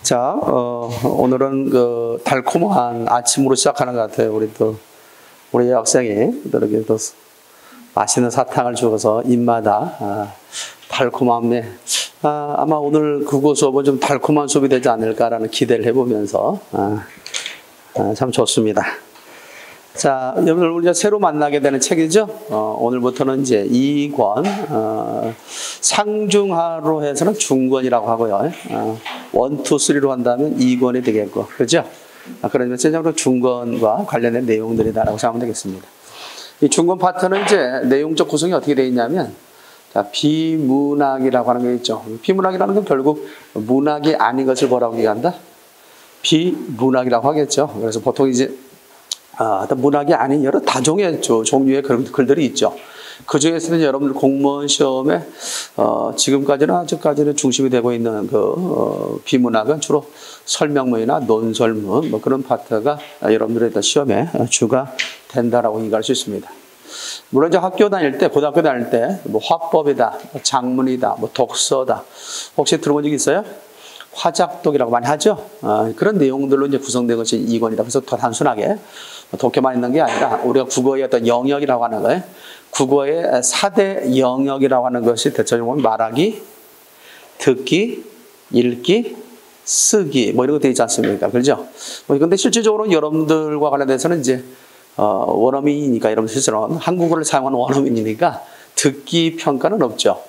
자, 오늘은 그 달콤한 아침으로 시작하는 것 같아요. 우리 학생이 이렇게 또 맛있는 사탕을 주어서 입마다 달콤함에 아마 오늘 국어 수업은 좀 달콤한 수업이 되지 않을까라는 기대를 해보면서 참 좋습니다. 자, 여러분들 우리가 새로 만나게 되는 책이죠. 오늘부터는 이제 2권 상중하로 해서는 중권이라고 하고요. 1, 2, 3로 한다면 2권이 되겠고, 그렇죠? 그러면 전체적으로 중권과 관련된 내용들이다라고 생각하면 되겠습니다. 이 중권 파트는 이제 내용적 구성이 어떻게 되어 있냐면, 자, 비문학이라고 하는 게 있죠. 비문학이라는 건 결국 문학이 아닌 것을 뭐라고 얘기한다? 비문학이라고 하겠죠. 그래서 보통 이제 어떤 문학이 아닌 여러 다종의 종류의 그런 글들이 있죠. 그 중에서는 여러분들 공무원 시험에 지금까지는 아직까지는 중심이 되고 있는 그 비문학은 주로 설명문이나 논설문 뭐 그런 파트가 여러분들의 일단 시험에 주가 된다라고 얘기할 수 있습니다. 물론 이제 학교 다닐 때, 고등학교 다닐 때 뭐 화법이다, 장문이다, 뭐 독서다 혹시 들어본 적 있어요? 화작독이라고 많이 하죠. 그런 내용들로 이제 구성된 것이 2권이다. 그래서 더 단순하게 독해만 있는 게 아니라 우리가 국어의 어떤 영역이라고 하는 거예요. 국어의 4대 영역이라고 하는 것이 대체적으로 말하기, 듣기, 읽기, 쓰기 뭐 이런 거 되어 있지 않습니까? 그렇죠? 근데 실질적으로 여러분들과 관련돼서는 이제 원어민이니까 여러분 스스로는 한국어를 사용하는 원어민이니까 듣기 평가는 없죠.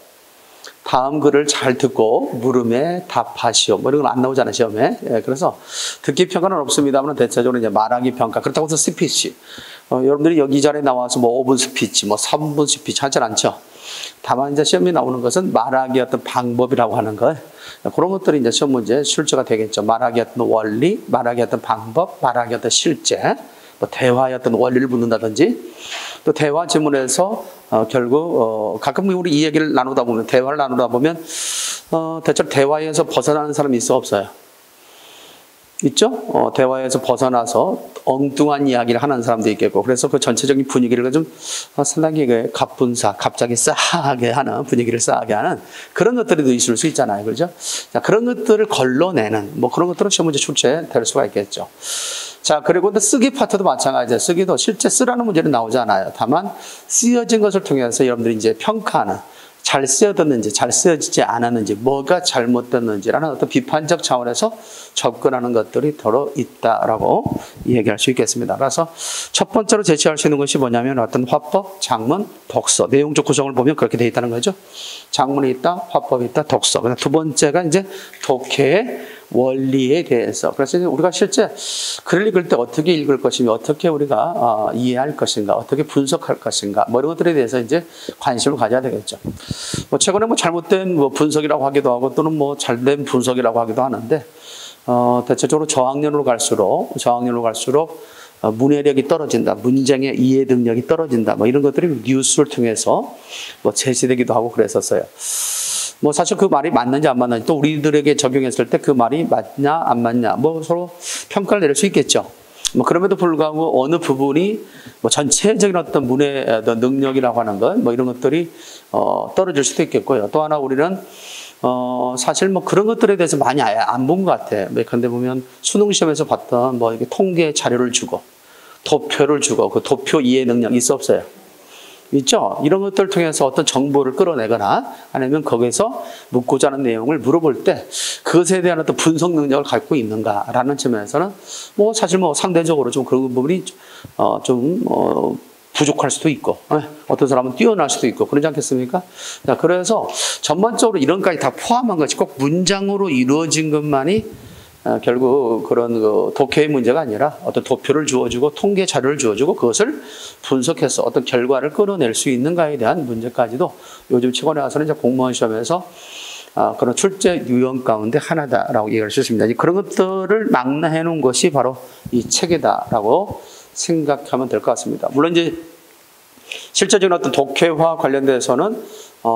다음 글을 잘 듣고 물음에 답하시오. 뭐 이런 건 안 나오잖아요, 시험에. 예, 그래서 듣기 평가는 없습니다만 대체적으로 이제 말하기 평가. 그렇다고 해서 스피치. 여러분들이 여기 자리에 나와서 뭐 5분 스피치, 뭐 3분 스피치 하지 않죠. 다만 이제 시험에 나오는 것은 말하기 어떤 방법이라고 하는 거. 그런 것들이 이제 시험 문제 출제가 되겠죠. 말하기 어떤 원리, 말하기 어떤 방법, 말하기 어떤 실제. 뭐 대화의 어떤 원리를 묻는다든지 또 대화 지문에서 결국 가끔 우리 이 얘기를 나누다 보면 대화를 나누다 보면 대체로 대화에서 벗어나는 사람이 있어 없어요? 있죠? 대화에서 벗어나서 엉뚱한 이야기를 하는 사람도 있겠고 그래서 그 전체적인 분위기를 좀 상당히 갑분싸 갑자기 싸하게 하는 분위기를 싸하게 하는 그런 것들이 있을 수 있잖아요. 그렇죠? 자, 그런 것들을 걸러내는 뭐 그런 것들은 시험 문제 출제될 수가 있겠죠. 자, 그리고 또 쓰기 파트도 마찬가지예요. 쓰기도 실제 쓰라는 문제는 나오지 않아요. 다만 쓰여진 것을 통해서 여러분들이 이제 평가하는 잘 쓰여졌는지 잘 쓰여지지 않았는지 뭐가 잘못됐는지라는 어떤 비판적 차원에서 접근하는 것들이 더러 있다라고 얘기할 수 있겠습니다. 그래서 첫 번째로 제시할 수 있는 것이 뭐냐면 어떤 화법, 장문, 독서 내용적 구성을 보면 그렇게 되어 있다는 거죠. 장문이 있다, 화법이 있다, 독서. 두 번째가 이제 독해의 원리에 대해서. 그래서 우리가 실제 글을 읽을 때 어떻게 읽을 것이며 어떻게 우리가 이해할 것인가, 어떻게 분석할 것인가, 뭐 이런 것들에 대해서 이제 관심을 가져야 되겠죠. 뭐 최근에 뭐 잘못된 뭐 분석이라고 하기도 하고 또는 뭐 잘된 분석이라고 하기도 하는데 대체적으로 저학년으로 갈수록 문해력이 떨어진다, 문장의 이해 능력이 떨어진다, 뭐 이런 것들이 뉴스를 통해서 뭐 제시되기도 하고 그랬었어요. 뭐 사실 그 말이 맞는지 안 맞는지 또 우리들에게 적용했을 때 그 말이 맞냐 안 맞냐 뭐 서로 평가를 내릴 수 있겠죠. 뭐 그럼에도 불구하고 어느 부분이 뭐 전체적인 어떤 문의 능력이라고 하는 것 뭐 이런 것들이 떨어질 수도 있겠고요. 또 하나 우리는 사실 뭐 그런 것들에 대해서 많이 안 본 것 같아요. 그런데 보면 수능 시험에서 봤던 뭐 이렇게 통계 자료를 주고 도표를 주고 그 도표 이해 능력 있어 없어요? 있죠? 이런 것들을 통해서 어떤 정보를 끌어내거나 아니면 거기서 묻고자 하는 내용을 물어볼 때 그것에 대한 어떤 분석 능력을 갖고 있는가라는 측면에서는 뭐 사실 뭐 상대적으로 좀 그런 부분이 부족할 수도 있고 어떤 사람은 뛰어날 수도 있고 그러지 않겠습니까? 자, 그래서 전반적으로 이런 것까지 다 포함한 것이 꼭 문장으로 이루어진 것만이 결국 그런 그 독해의 문제가 아니라 어떤 도표를 주어주고 통계 자료를 주어주고 그것을 분석해서 어떤 결과를 끌어낼 수 있는가에 대한 문제까지도 요즘 최근에 와서는 이제 공무원 시험에서 그런 출제 유형 가운데 하나다라고 얘기할 수 있습니다. 그런 것들을 망라해 놓은 것이 바로 이 책이다라고 생각하면 될 것 같습니다. 물론 이제 실제적인 어떤 독해와 관련돼서는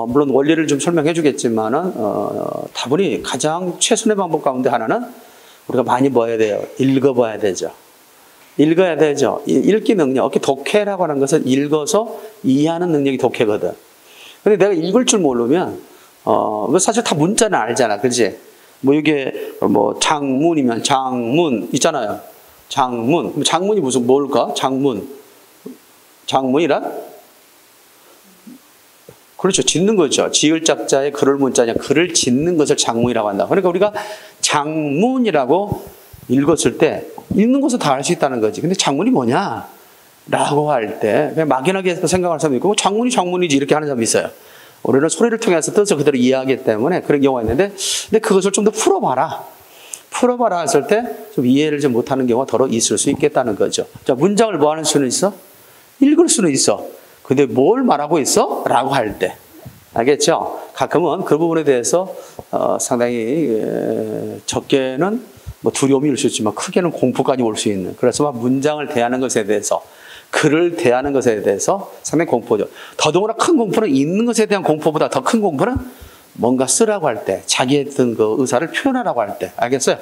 물론 원리를 좀 설명해 주겠지만은 다분히 가장 최선의 방법 가운데 하나는 우리가 많이 뭐 해야 돼요? 읽어봐야 되죠. 읽어야 되죠. 읽기 능력. 독해라고 하는 것은 읽어서 이해하는 능력이 독해거든. 근데 내가 읽을 줄 모르면 사실 다 문자는 알잖아. 그렇지? 뭐 이게 뭐 장문이면 장문 있잖아요. 장문이 무슨 뭘까? 장문이란? 그렇죠. 짓는 거죠. 지을 작자에 글을 문자냐. 글을 짓는 것을 장문이라고 한다. 그러니까 우리가 장문이라고 읽었을 때 읽는 것은 다 알 수 있다는 거지. 근데 장문이 뭐냐? 라고 할 때 그냥 막연하게 생각하는 사람도 있고 장문이지 이렇게 하는 사람이 있어요. 우리는 소리를 통해서 뜻을 그대로 이해하기 때문에 그런 경우가 있는데 근데 그것을 좀 더 풀어봐라 했을 때 좀 이해를 좀 못하는 경우가 더러 있을 수 있겠다는 거죠. 자, 문장을 뭐 하는 수는 있어? 읽을 수는 있어. 근데 뭘 말하고 있어? 라고 할 때. 알겠죠? 가끔은 그 부분에 대해서 상당히 적게는 뭐 두려움이 올 수 있지만 크게는 공포까지 올 수 있는. 그래서 막 문장을 대하는 것에 대해서 글을 대하는 것에 대해서 상당히 공포죠. 더더구나 큰 공포는 읽는 것에 대한 공포보다 더 큰 공포는 뭔가 쓰라고 할 때, 자기의 어떤 그 의사를 표현하라고 할 때. 알겠어요?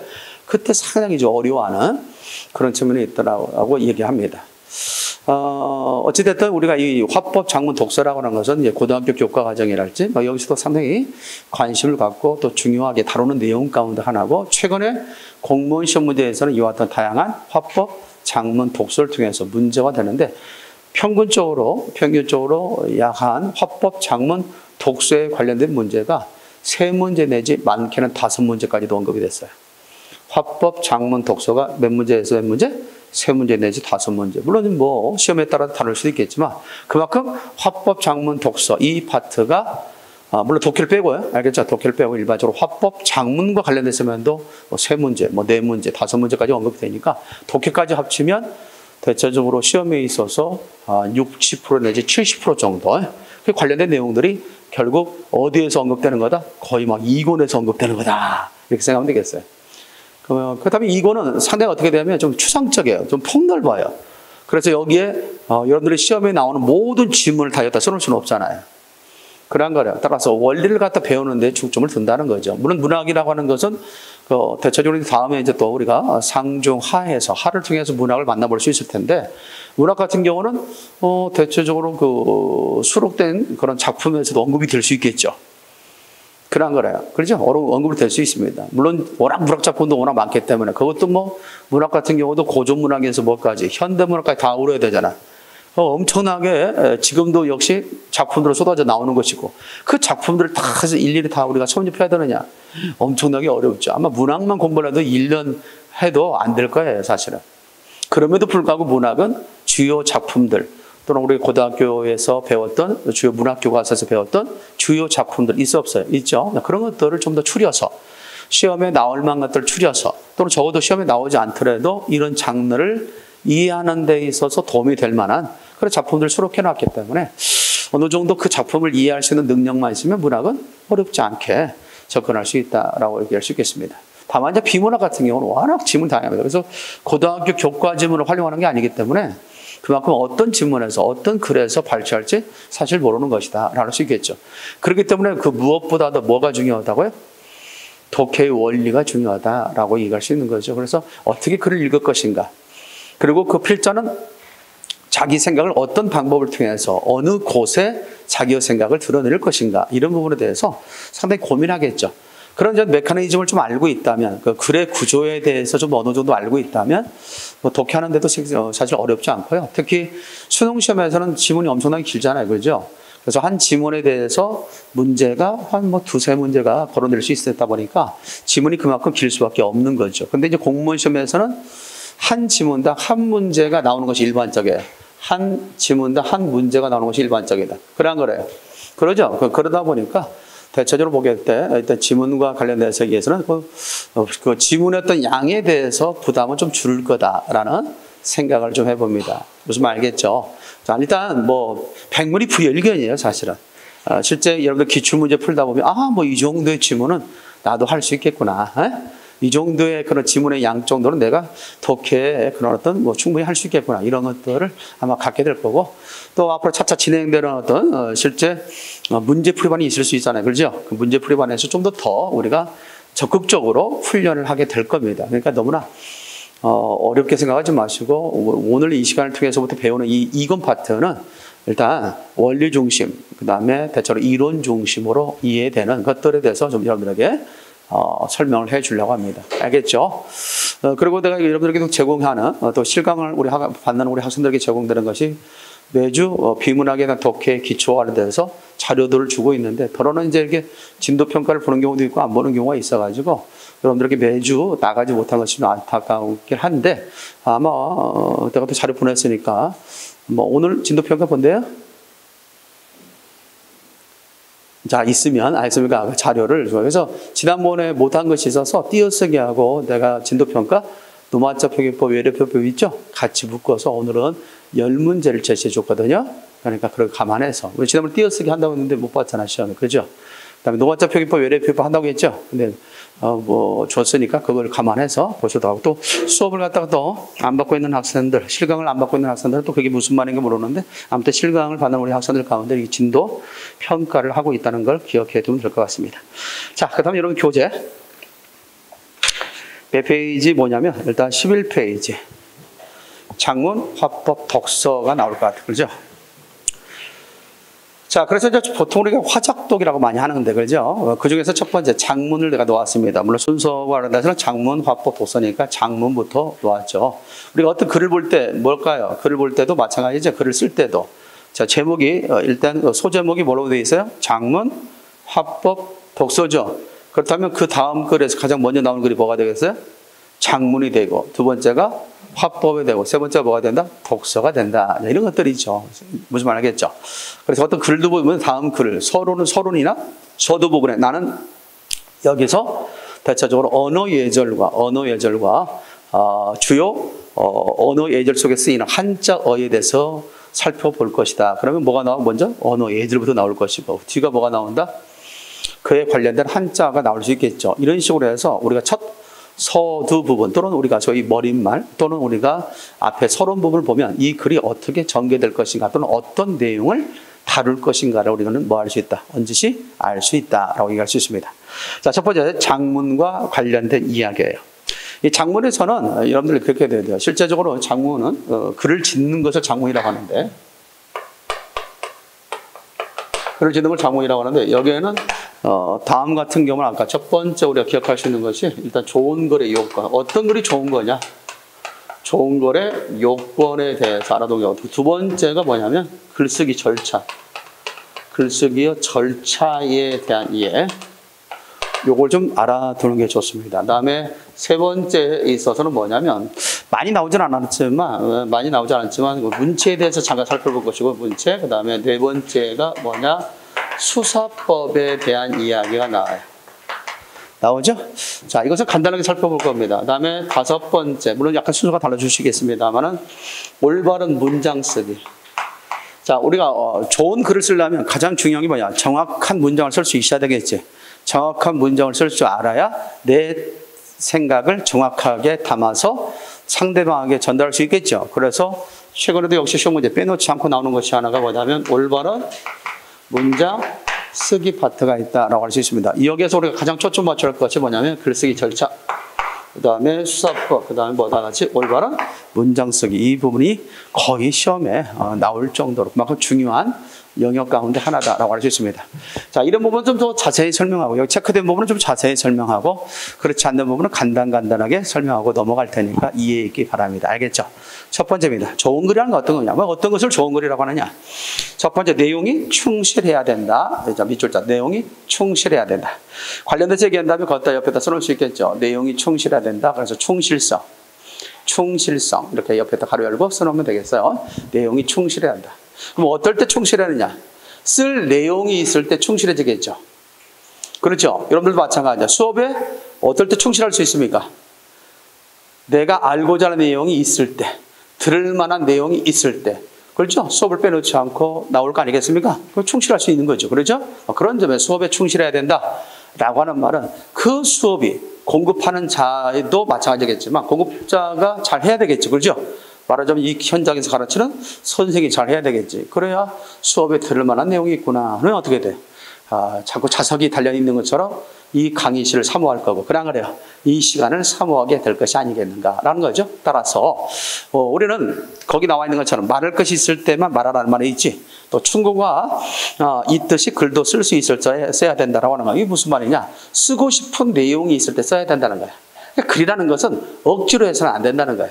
그때 상당히 좀 어려워하는 그런 측면이 있더라고 얘기합니다. 어찌됐든 우리가 이 화법 장문 독서라고 하는 것은 이제 고등학교 교과 과정이랄지 뭐 여기서도 상당히 관심을 갖고 또 중요하게 다루는 내용 가운데 하나고 최근에 공무원 시험 문제에서는 이와 같은 다양한 화법 장문 독서를 통해서 문제가 되는데 평균적으로 약 한 화법 장문 독서에 관련된 문제가 3문제 내지 많게는 5문제까지도 언급이 됐어요. 화법 장문 독서가 몇 문제에서 몇 문제? 3문제 내지 5문제. 물론 뭐 시험에 따라 다를 수도 있겠지만 그만큼 화법 장문 독서 이 파트가 물론 독해를 빼고요. 알겠죠? 독해를 빼고 일반적으로 화법 장문과 관련된 시험에도 뭐 3문제, 뭐 4문제, 5문제까지 언급이 되니까 독해까지 합치면 대체적으로 시험에 있어서 60% 내지 70% 정도 그 관련된 내용들이 결국 어디에서 언급되는 거다? 거의 막 이권에서 언급되는 거다. 이렇게 생각하면 되겠어요. 그렇다면 이거는 상당히 어떻게 되냐면 좀 추상적이에요. 좀 폭넓어요. 그래서 여기에 여러분들이 시험에 나오는 모든 지문을 다 여기다 써놓을 수는 없잖아요. 그런 거래요. 따라서 원리를 갖다 배우는데 중점을 둔다는 거죠. 물론 문학이라고 하는 것은 대체적으로 다음에 이제 또 우리가 상중하에서 하를 통해서 문학을 만나볼 수 있을 텐데 문학 같은 경우는 대체적으로 그 수록된 그런 작품에서도 언급이 될 수 있겠죠. 그런 거래요. 그렇죠? 언급이 될 수 있습니다. 물론 워낙 문학 작품도 워낙 많기 때문에 그것도 뭐 문학 같은 경우도 고전 문학에서 뭐까지 현대 문학까지 다 어우러야 되잖아. 엄청나게 지금도 역시 작품들로 쏟아져 나오는 것이고 그 작품들을 다 해서 일일이 다 우리가 섭렵해야 되느냐 엄청나게 어렵죠. 아마 문학만 공부를 해도 1년 해도 안 될 거예요 사실은. 그럼에도 불구하고 문학은 주요 작품들 또는 우리 고등학교에서 배웠던 주요 문학교과서에서 배웠던 주요 작품들 있어 없어요? 있죠. 그런 것들을 좀 더 추려서 시험에 나올 만한 것들을 추려서 또는 적어도 시험에 나오지 않더라도 이런 장르를 이해하는 데 있어서 도움이 될 만한 그런 작품들을 수록해 놨기 때문에 어느 정도 그 작품을 이해할 수 있는 능력만 있으면 문학은 어렵지 않게 접근할 수 있다라고 얘기할 수 있겠습니다. 다만 이제 비문학 같은 경우는 워낙 지문이 다양합니다. 그래서 고등학교 교과 지문을 활용하는 게 아니기 때문에 그만큼 어떤 지문에서 어떤 글에서 발췌할지 사실 모르는 것이다 라고 할 수 있겠죠. 그렇기 때문에 그 무엇보다도 뭐가 중요하다고요? 독해의 원리가 중요하다라고 얘기할 수 있는 거죠. 그래서 어떻게 글을 읽을 것인가 그리고 그 필자는 자기 생각을 어떤 방법을 통해서 어느 곳에 자기의 생각을 드러낼 것인가 이런 부분에 대해서 상당히 고민하겠죠. 그런 메커니즘을 좀 알고 있다면 그 글의 구조에 대해서 좀 어느 정도 알고 있다면 뭐 독해하는데도 사실 어렵지 않고요. 특히 수능시험에서는 지문이 엄청나게 길잖아요. 그렇죠? 그래서 한 지문에 대해서 문제가 한 뭐 2-3문제가 거론될 수 있었다 보니까 지문이 그만큼 길 수밖에 없는 거죠. 근데 이제 공무원 시험에서는 한 지문당 한 문제가 나오는 것이 일반적이에요. 한 지문당 한 문제가 나오는 것이 일반적이다. 그런 거래요. 그러죠? 그러다 보니까 대체적으로 보게 때 일단 지문과 관련돼서 얘기해서는 그 지문의 어떤 양에 대해서 부담은 좀 줄을 거다라는 생각을 좀 해봅니다. 무슨 말 알겠죠? 자, 일단 뭐 백문이 불여일견이에요, 사실은. 실제 여러분들 기출문제 풀다 보면 뭐 이 정도의 지문은 나도 할 수 있겠구나. 이 정도의 그런 지문의 양 정도는 내가 독해에 그런 어떤 뭐 충분히 할 수 있겠구나. 이런 것들을 아마 갖게 될 거고 또 앞으로 차차 진행되는 어떤 실제 문제풀이반이 있을 수 있잖아요. 그렇죠? 그 문제풀이반에서 좀 더 우리가 적극적으로 훈련을 하게 될 겁니다. 그러니까 너무나 어렵게 생각하지 마시고 오늘 이 시간을 통해서부터 배우는 이 이권 파트는 일단 원리 중심, 그 다음에 대체로 이론 중심으로 이해되는 것들에 대해서 좀 여러분들에게 설명을 해 주려고 합니다. 알겠죠? 그리고 내가 여러분들에게 제공하는 또 실강을 받는 우리 학생들에게 제공되는 것이 매주 비문학에 대한 독해에 기초하는 데서 자료들을 주고 있는데 더러는 이제 이렇게 진도 평가를 보는 경우도 있고 안 보는 경우가 있어가지고 여러분들에게 매주 나가지 못한 것이 좀 안타깝긴 한데 아마 내가 또 자료 보냈으니까 뭐 오늘 진도 평가 본대요? 자, 있으면 자료를 그래서 지난번에 못한 것이 있어서 띄어쓰기 하고 내가 진도평가 노마자 표기법 외래표법 있죠? 같이 묶어서 오늘은 10문제를 제시해 줬거든요. 그러니까 그걸 감안해서 우리 지난번에 띄어쓰기 한다고 했는데 못 봤잖아 시험에. 그죠? 그다음에 노마자 표기법 외래표법 한다고 했죠? 근데 줬으니까 그걸 감안해서 보셔도 하고 또 수업을 갖다가 또 안 받고 있는 학생들, 실강을 안 받고 있는 학생들은 또 그게 무슨 말인가 모르는데 아무튼 실강을 받는 우리 학생들 가운데 이 진도 평가를 하고 있다는 걸 기억해 두면 될 것 같습니다. 자, 그 다음에 여러분 교재. 몇 페이지 뭐냐면 일단 11페이지. 작문, 화법, 독서가 나올 것 같아요. 그죠? 자, 그래서 이제 보통 우리가 화작독이라고 많이 하는데, 그죠? 그 중에서 첫 번째 작문을 내가 놓았습니다. 물론 순서와 관련해서는 작문, 화법, 독서니까 작문부터 놓았죠. 우리가 어떤 글을 볼 때 뭘까요? 글을 볼 때도 마찬가지죠. 글을 쓸 때도. 자, 제목이, 일단 소제목이 뭐라고 되어 있어요? 작문, 화법, 독서죠. 그렇다면 그 다음 글에서 가장 먼저 나오는 글이 뭐가 되겠어요? 작문이 되고, 두 번째가 화법이 되고, 세 번째가 뭐가 된다? 독서가 된다. 이런 것들이죠. 무슨 말 하겠죠? 그래서 어떤 글도 보면 다음 글을 서론이나 서두 부분에 나는 여기서 대체적으로 언어 예절과 주요 언어 예절 속에 쓰이는 한자어에 대해서 살펴볼 것이다. 그러면 뭐가 나와? 먼저 언어 예절부터 나올 것이고 뒤가 뭐가 나온다? 그에 관련된 한자가 나올 수 있겠죠. 이런 식으로 해서 우리가 첫 서두 부분 또는 우리가 저희 머릿말 또는 우리가 앞에 서론 부분을 보면 이 글이 어떻게 전개될 것인가 또는 어떤 내용을 다룰 것인가를 우리는 뭐 할 수 있다? 언제시 알 수 있다라고 얘기할 수 있습니다. 자, 첫 번째 작문과 관련된 이야기예요. 이 작문에서는 여러분들 그렇게 돼야 돼요. 실제적으로 작문은 글을 짓는 것을 작문이라고 하는데 글을 짓는 걸 작문이라고 하는데 여기에는 다음 같은 경우는 아까 첫 번째 우리가 기억할 수 있는 것이 일단 좋은 글의 요건. 어떤 글이 좋은 거냐? 좋은 글의 요건에 대해서 알아두고 두 번째가 뭐냐면 글쓰기 절차. 글쓰기의 절차에 대한 이해. 요걸 좀 알아두는 게 좋습니다. 그다음에 세 번째에 있어서는 뭐냐면 많이 나오지 않았지만 문체에 대해서 잠깐 살펴볼 것이고 문체. 그다음에 네 번째가 뭐냐? 수사법에 대한 이야기가 나오죠? 자, 이것을 간단하게 살펴볼 겁니다. 그 다음에 다섯 번째, 물론 약간 순서가 달라주시겠습니다만은 올바른 문장 쓰기. 자, 우리가 좋은 글을 쓰려면 가장 중요한 게 뭐냐? 정확한 문장을 쓸 수 있어야 되겠지. 정확한 문장을 쓸 줄 알아야 내 생각을 정확하게 담아서 상대방에게 전달할 수 있겠죠. 그래서 최근에도 역시 시험 문제 빼놓지 않고 나오는 것이 하나가 뭐냐면 올바른 문장 쓰기 파트가 있다라고 할 수 있습니다. 여기에서 우리가 가장 초점 맞춰야 할 것이 뭐냐면 글쓰기 절차, 그 다음에 수사법, 그 다음에 뭐다 같이 올바른 문장 쓰기. 이 부분이 거의 시험에 나올 정도로 그만큼 중요한 영역 가운데 하나다라고 할 수 있습니다. 자, 이런 부분은 좀 더 자세히 설명하고 여기 체크된 부분은 좀 자세히 설명하고 그렇지 않는 부분은 간단하게 설명하고 넘어갈 테니까 이해해 있기 바랍니다. 알겠죠? 첫 번째입니다. 좋은 글이라는 건 어떤 거냐? 어떤 것을 좋은 글이라고 하느냐? 첫 번째, 내용이 충실해야 된다. 밑줄 자, 내용이 충실해야 된다. 관련돼서 얘기한다면 걷다 옆에다 써놓을 수 있겠죠. 내용이 충실해야 된다. 그래서 충실성 이렇게 옆에다 가로 열고 써놓으면 되겠어요. 내용이 충실해야 한다. 그럼 어떨 때 충실하느냐? 쓸 내용이 있을 때 충실해지겠죠. 그렇죠? 여러분들도 마찬가지죠. 수업에 어떨 때 충실할 수 있습니까? 내가 알고자 하는 내용이 있을 때, 들을 만한 내용이 있을 때, 그렇죠? 수업을 빼놓지 않고 나올 거 아니겠습니까? 그럼 충실할 수 있는 거죠. 그렇죠? 그런 점에 수업에 충실해야 된다라고 하는 말은 그 수업이 공급하는 자도 마찬가지겠지만 공급자가 잘 해야 되겠죠. 그렇죠? 말하자면 이 현장에서 가르치는 선생이 잘 해야 되겠지. 그래야 수업에 들을 만한 내용이 있구나. 그러면 어떻게 돼? 자꾸 자석이 달려있는 것처럼 이 강의실을 사모할 거고, 그래요. 이 시간을 사모하게 될 것이 아니겠는가라는 거죠. 따라서 우리는 거기 나와 있는 것처럼 말할 것이 있을 때만 말하라는 말이 있지, 또 충고가 있듯이 글도 쓸 수 있을 때 써야 된다라고 하는 거야. 이게 무슨 말이냐? 쓰고 싶은 내용이 있을 때 써야 된다는 거야. 그러니까 글이라는 것은 억지로 해서는 안 된다는 거야.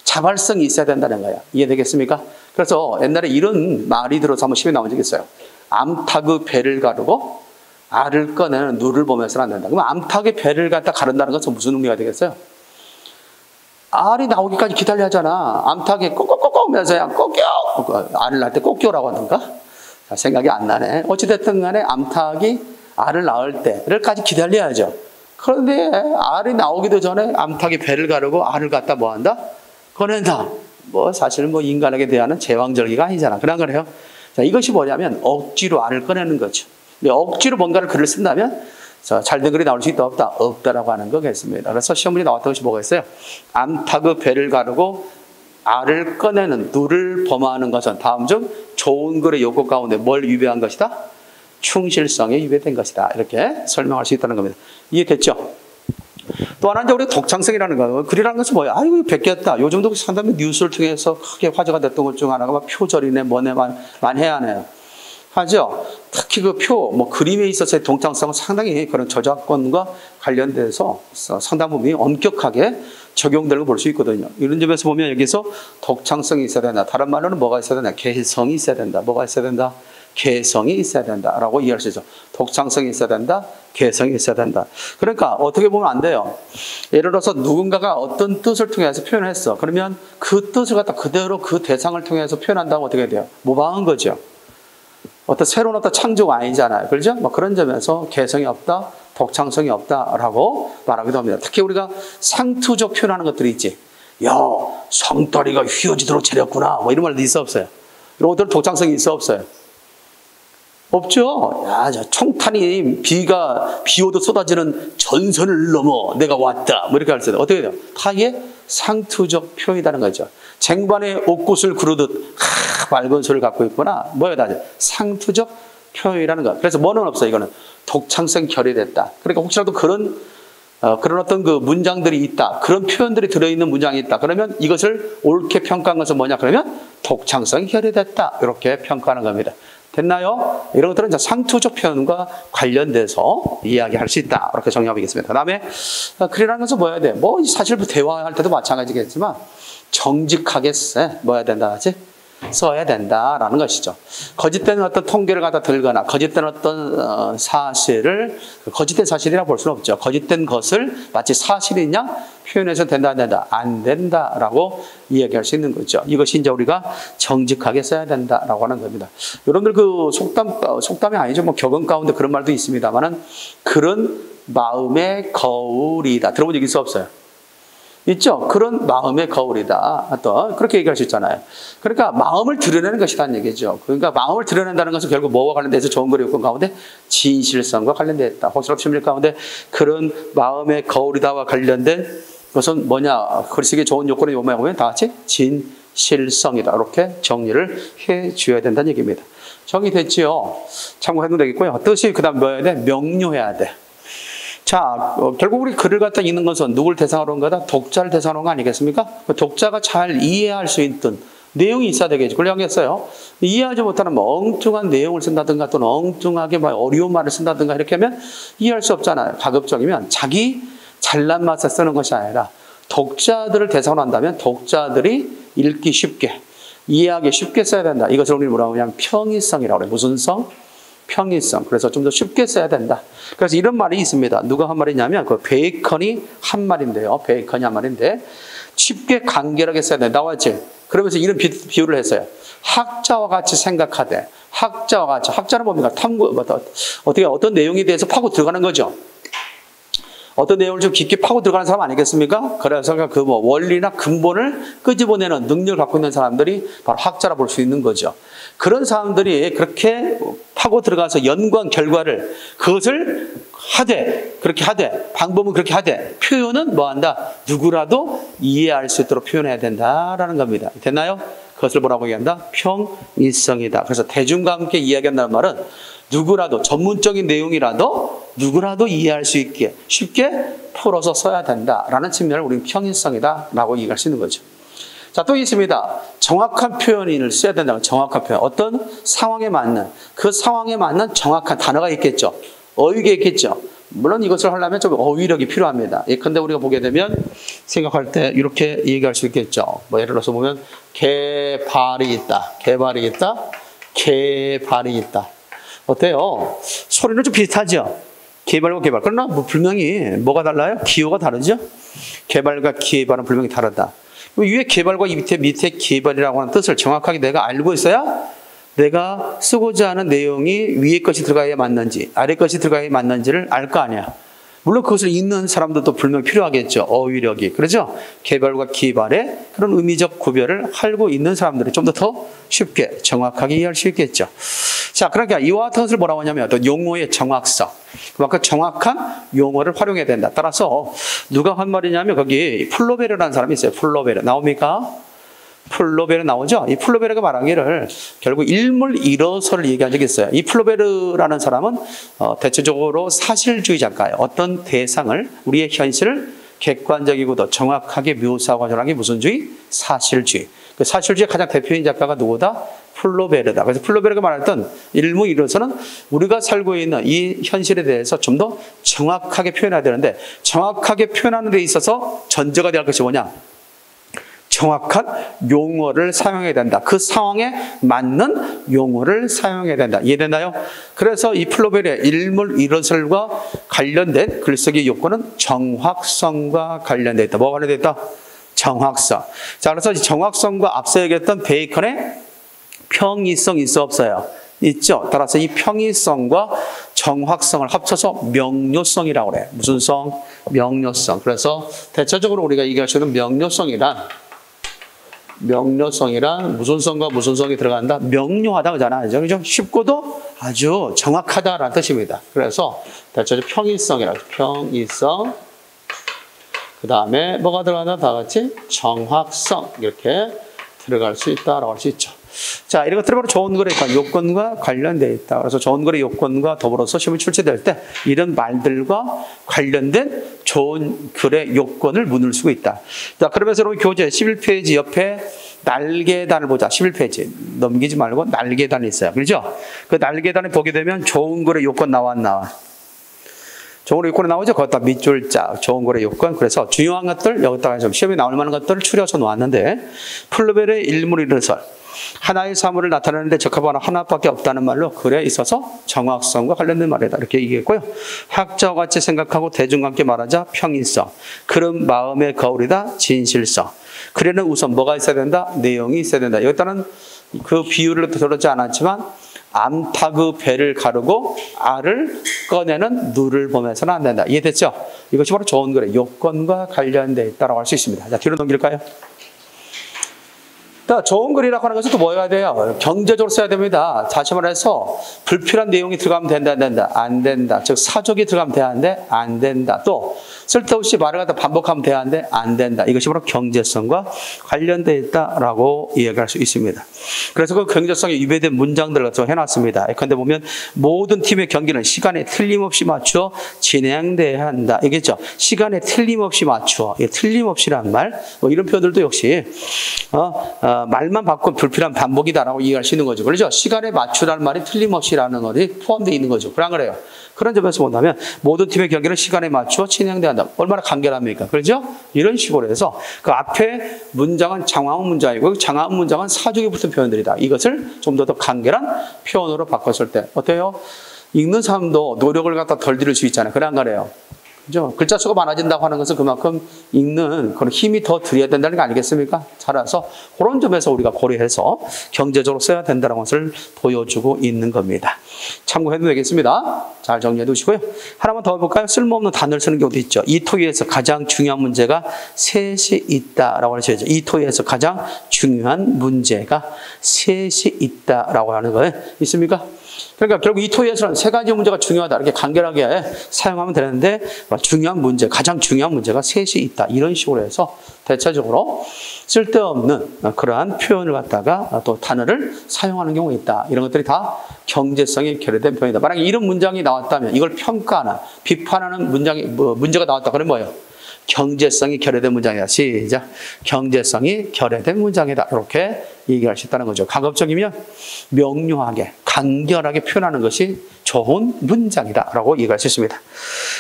자발성이 있어야 된다는 거야. 이해되겠습니까? 그래서 옛날에 이런 말이 들어서 한번 시험에 나온 적이 있어요. 암탉의 배를 가르고 알을 꺼내는 누를 보면서는 안 된다. 그럼 암탉의 배를 갖다 가른다는 것은 무슨 의미가 되겠어요? 알이 나오기까지 기다려야 하잖아. 암탉이 꼭꼭꼭꼭 하면서 그냥 꼭겨! 알을 낳을 때 꼭겨라고 하던가? 생각이 안 나네. 어찌됐든 간에 암탉이 알을 낳을 때를까지 기다려야죠. 그런데 알이 나오기도 전에 암탉이 배를 가르고 알을 갖다 뭐 한다? 꺼낸다. 사실 인간에게 대한 제왕절개가 아니잖아. 그래요. 자, 이것이 뭐냐면 억지로 알을 꺼내는 거죠. 억지로 뭔가를 글을 쓴다면 잘된 글이 나올 수 있다 없다? 없다라고 하는 거겠습니다. 그래서 시험문이 나왔던 것이 뭐가 있어요? 암탉의 배를 가르고 알을 꺼내는 누를 범하는 것은 다음 중 좋은 글의 요구 가운데 뭘 위배한 것이다? 충실성에 위배된 것이다. 이렇게 설명할 수 있다는 겁니다. 이해됐죠? 또 하나 이제 우리가 독창성이라는 거, 글이라는 것은 뭐야? 아이고 베꼈다. 요즘도 상당히 뉴스를 통해서 크게 화제가 됐던 것 중 하나가 표절이네 뭐네 만해야네 하죠. 특히 그 그림에 있어서의 독창성은 상당히 그런 저작권과 관련돼서 상당 부분이 엄격하게 적용되는 걸 볼 수 있거든요. 이런 점에서 보면 여기서 독창성이 있어야 된다. 다른 말로는 뭐가 있어야 된다? 개성이 있어야 된다. 뭐가 있어야 된다? 개성이 있어야 된다라고 이해할 수 있죠. 독창성이 있어야 된다. 개성이 있어야 된다. 그러니까 어떻게 보면 안 돼요. 예를 들어서 누군가가 어떤 뜻을 통해서 표현했어. 그러면 그 뜻을 갖다 그대로 그 대상을 통해서 표현한다면 어떻게 돼요? 모방한 거죠. 새로운 창조가 아니잖아요. 그렇죠? 그런 점에서 개성이 없다, 독창성이 없다라고 말하기도 합니다. 특히 우리가 상투적 표현하는 것들이 있지. 야, 성다리가 휘어지도록 차렸구나. 이런 말도 있어 없어요? 이런 것들은 독창성이 있어 없어요? 없죠. 야, 저 총탄이 비 오도 쏟아지는 전선을 넘어 내가 왔다. 이렇게 할 때 어떻게 돼요? 다 이게 상투적 표현이라는 거죠. 쟁반에 옥굿을 구르듯 맑은 소리를 갖고 있구나. 뭐야, 상투적 표현이라는 거. 그래서 뭐는 없어요. 이거는 독창성 결여됐다. 그러니까 혹시라도 그런 어떤 그 문장들이 있다. 그런 표현들이 들어있는 문장이 있다. 그러면 이것을 옳게 평가한 것은 뭐냐? 그러면 독창성이 결여됐다. 이렇게 평가하는 겁니다. 됐나요? 이런 것들은 상투적 표현과 관련돼서 이야기할 수 있다. 이렇게 정리하겠습니다. 그 다음에 글이라는 것은 뭐야 돼? 사실 대화할 때도 마찬가지겠지만 정직하게 뭐야 된다 하지? 써야 된다라는 것이죠. 거짓된 어떤 통계를 갖다 들거나 거짓된 어떤 사실을 거짓된 사실이라 볼 수는 없죠. 거짓된 것을 마치 사실이냐 표현해서 된다 안 된다? 안 된다라고 이야기할 수 있는 거죠. 이것이 이제 우리가 정직하게 써야 된다라고 하는 겁니다. 여러분들 속담이 아니죠. 격언 가운데 그런 말도 있습니다만은 그런 마음의 거울이다. 들어본 적 있어 없어요? 있죠? 그런 마음의 거울이다. 또 그렇게 얘기할 수 있잖아요. 그러니까 마음을 드러내는 것이라는 얘기죠. 그러니까 마음을 드러낸다는 것은 결국 뭐와 관련돼서 좋은 글의 요건 가운데 진실성과 관련되어 있다. 혹시나 심리 가운데 그런 마음의 거울이다와 관련된 것은 뭐냐? 글쓰기 좋은 요건의 요만에 보면 다 같이 진실성이다. 이렇게 정리를 해 주어야 된다는 얘기입니다. 정리됐지요? 참고해도 되겠고요. 뜻이 그 다음 뭐여야 돼? 명료해야 돼. 자, 결국 우리 글을 갖다 읽는 것은 누굴 대상으로 한 거다? 독자를 대상으로 한 거 아니겠습니까? 독자가 잘 이해할 수 있는 내용이 있어야 되겠죠. 그러겠어요. 이해하지 못하는 엉뚱한 내용을 쓴다든가 또는 엉뚱하게 어려운 말을 쓴다든가 이렇게 하면 이해할 수 없잖아요. 가급적이면 자기 잘난 맛에 쓰는 것이 아니라 독자들을 대상으로 한다면 독자들이 읽기 쉽게, 이해하기 쉽게 써야 된다. 이것을 우리는 뭐라고 하냐면 평이성이라고 그래요. 무슨 성? 평이성. 그래서 좀 더 쉽게 써야 된다. 그래서 이런 말이 있습니다. 누가 한 말이냐면 그 베이컨이 한 말인데요. 베이컨이 한 말인데 쉽게 간결하게 써야 된다. 나왔지? 그러면서 이런 비유를 했어요. 학자와 같이 생각하되, 학자와 같이. 학자는 뭡니까? 어떤 내용에 대해서 파고 들어가는 거죠. 어떤 내용을 좀 깊게 파고 들어가는 사람 아니겠습니까? 그래서 그 원리나 근본을 끄집어내는 능력을 갖고 있는 사람들이 바로 학자라 볼 수 있는 거죠. 그런 사람들이 그렇게 파고 들어가서 연구한 결과를 그것을 그렇게 하되, 방법은 그렇게 하되, 표현은 뭐 한다? 누구라도 이해할 수 있도록 표현해야 된다라는 겁니다. 됐나요? 그것을 뭐라고 얘기한다? 평이성이다. 그래서 대중과 함께 이야기한다는 말은 누구라도 전문적인 내용이라도 누구라도 이해할 수 있게 쉽게 풀어서 써야 된다라는 측면을 우리는 평인성이다라고 얘기할 수 있는 거죠. 자, 또 있습니다. 정확한 표현을 써야 된다는 정확한 표현. 어떤 상황에 맞는 그 상황에 맞는 정확한 단어가 있겠죠. 어휘가 있겠죠. 물론 이것을 하려면 좀 어휘력이 필요합니다. 예컨대 우리가 보게 되면 생각할 때 이렇게 얘기할 수 있겠죠. 뭐 예를 들어서 보면 개발이 있다. 개발이 있다. 개발이 있다. 어때요? 소리는 좀 비슷하죠. 개발과 개발. 그러나 뭐 분명히 뭐가 달라요? 기호가 다르죠. 개발과 개발은 분명히 다르다. 위에 개발과 이 밑에 개발이라고 하는 뜻을 정확하게 내가 알고 있어야 내가 쓰고자 하는 내용이 위에 것이 들어가야 맞는지 아래 것이 들어가야 맞는지를 알 거 아니야. 물론 그것을 읽는 사람들도 분명 필요하겠죠. 어휘력이. 그렇죠? 개발과 개발의 그런 의미적 구별을 알고 있는 사람들이 좀 더 쉽게 정확하게 이해할 수 있겠죠. 자, 그러니까 이와 같은 것을 뭐라고 하냐면 어떤 용어의 정확성. 그만큼 정확한 용어를 활용해야 된다. 따라서 누가 한 말이냐면 거기 플로베르라는 사람이 있어요. 플로베르. 나옵니까? 플로베르 나오죠? 이 플로베르가 말하기를 결국 일물 일어서를 얘기한 적이 있어요. 이 플로베르라는 사람은 대체적으로 사실주의 작가예요. 어떤 대상을, 우리의 현실을 객관적이고도 정확하게 묘사하고 하는 게 무슨 주의? 사실주의. 그 사실주의의 가장 대표인 작가가 누구다? 플로베르다. 그래서 플로베르가 말했던 일무 일어서는 우리가 살고 있는 이 현실에 대해서 좀 더 정확하게 표현해야 되는데 정확하게 표현하는 데 있어서 전제가 될 것이 뭐냐? 정확한 용어를 사용해야 된다. 그 상황에 맞는 용어를 사용해야 된다. 이해되나요? 그래서 이 플로베르의 일물 일어설과 관련된 글쓰기 요건은 정확성과 관련되어 있다. 뭐가 관련되어 있다? 정확성. 자, 그래서 정확성과 앞서 얘기했던 베이컨의 평이성 있어 없어요? 있죠. 따라서 이 평이성과 정확성을 합쳐서 명료성이라고 그래요. 무슨 성? 명료성. 그래서 대체적으로 우리가 얘기할 수 있는 명료성이란 무슨 성과 무슨 성이 들어간다? 명료하다 그러잖아요. 그죠? 쉽고도 아주 정확하다라는 뜻입니다. 그래서 대체적으로 평이성이라고 평이성. 그 다음에 뭐가 들어간다? 다 같이 정확성. 이렇게 들어갈 수 있다라고 할 수 있죠. 자, 이런 것들이 바로 좋은 글의 요건과 관련되어 있다. 그래서 좋은 글의 요건과 더불어서 시험이 출제될 때 이런 말들과 관련된 좋은 글의 요건을 묻을 수가 있다. 자, 그러면서 여러분 교재 11페이지 옆에 날개단을 보자. 11페이지 넘기지 말고 날개단이 있어요. 그렇죠? 그 날개단을 보게 되면 좋은 글의 요건 나와. 좋은 글의 요건이 나오죠? 거기다 밑줄자 좋은 글의 요건. 그래서 중요한 것들 여기다가 좀 시험에 나올 만한 것들을 추려서 놓았는데 플로베르의 일물일설 하나의 사물을 나타내는데 적합한 하나밖에 없다는 말로 글에 있어서 정확성과 관련된 말이다. 이렇게 얘기했고요. 학자와 같이 생각하고 대중과 함께 말하자 평인성. 글은 마음의 거울이다. 진실성. 글에는 우선 뭐가 있어야 된다? 내용이 있어야 된다. 여기다는 그 비유를 들었지 않았지만 암탉의 배를 가르고 알을 꺼내는 눈을 보면서는 안 된다. 이해됐죠? 이것이 바로 좋은 글의 요건과 관련되어 있다고 할 수 있습니다. 자, 뒤로 넘길까요? 좋은 글이라고 하는 것은 또 뭐여야 돼요? 경제적으로 써야 됩니다. 다시 말해서 불필요한 내용이 들어가면 된다. 안 된다. 즉 사족이 들어가면 되는데 안 된다. 또 쓸데없이 말을 갖다 반복하면 되는데 안 된다. 이것이 바로 경제성과 관련되어 있다라고 이야기할 수 있습니다. 그래서 그 경제성에 위배된 문장들을 갖서 해놨습니다. 그런데 보면 모든 팀의 경기는 시간에 틀림없이 맞추어 진행돼야 한다. 이겠죠? 시간에 틀림없이 맞추어. 틀림없이란 말, 뭐 이런 표현들도 역시 말만 바꾼 불필요한 반복이다라고 이해할 수 있는 거죠. 그렇죠? 시간에 맞추라는 말이 틀림없이라는 것이 포함되어 있는 거죠. 그런 거래요. 그런 점에서 본다면 모든 팀의 경기는 시간에 맞추어 진행돼야 한다. 얼마나 간결합니까? 그렇죠? 이런 식으로 해서 그 앞에 문장은 장화음 문장이고 장화음 문장은 사족이 붙은 표현들이다. 이것을 좀 더 간결한 표현으로 바꿨을 때 어때요? 읽는 사람도 노력을 갖다 덜 들일 수 있잖아요. 그런 거래요. 그죠? 글자 수가 많아진다고 하는 것은 그만큼 읽는 그런 힘이 더 들여야 된다는 거 아니겠습니까? 따라서 그런 점에서 우리가 고려해서 경제적으로 써야 된다는 것을 보여주고 있는 겁니다. 참고해도 되겠습니다. 잘 정리해 두시고요. 하나만 더 해볼까요? 쓸모없는 단어를 쓰는 경우도 있죠. 이 토의에서 가장 중요한 문제가 셋이 있다라고 하셔야죠. 이 토의에서 가장 중요한 문제가 셋이 있다라고 하는 거예요. 있습니까? 그러니까 결국 이 토의에서는 세 가지 문제가 중요하다. 이렇게 간결하게 사용하면 되는데 중요한 문제, 가장 중요한 문제가 셋이 있다. 이런 식으로 해서 대체적으로 쓸데없는 그러한 표현을 갖다가 또 단어를 사용하는 경우가 있다. 이런 것들이 다 경제성이 결여된 표현이다. 만약에 이런 문장이 나왔다면 이걸 평가하는, 비판하는 문제가 나왔다. 그러면 뭐예요? 경제성이 결여된 문장이다. 시작. 경제성이 결여된 문장이다. 이렇게 얘기할 수 있다는 거죠. 가급적이면 명료하게, 간결하게 표현하는 것이 좋은 문장이다. 라고 얘기할 수 있습니다.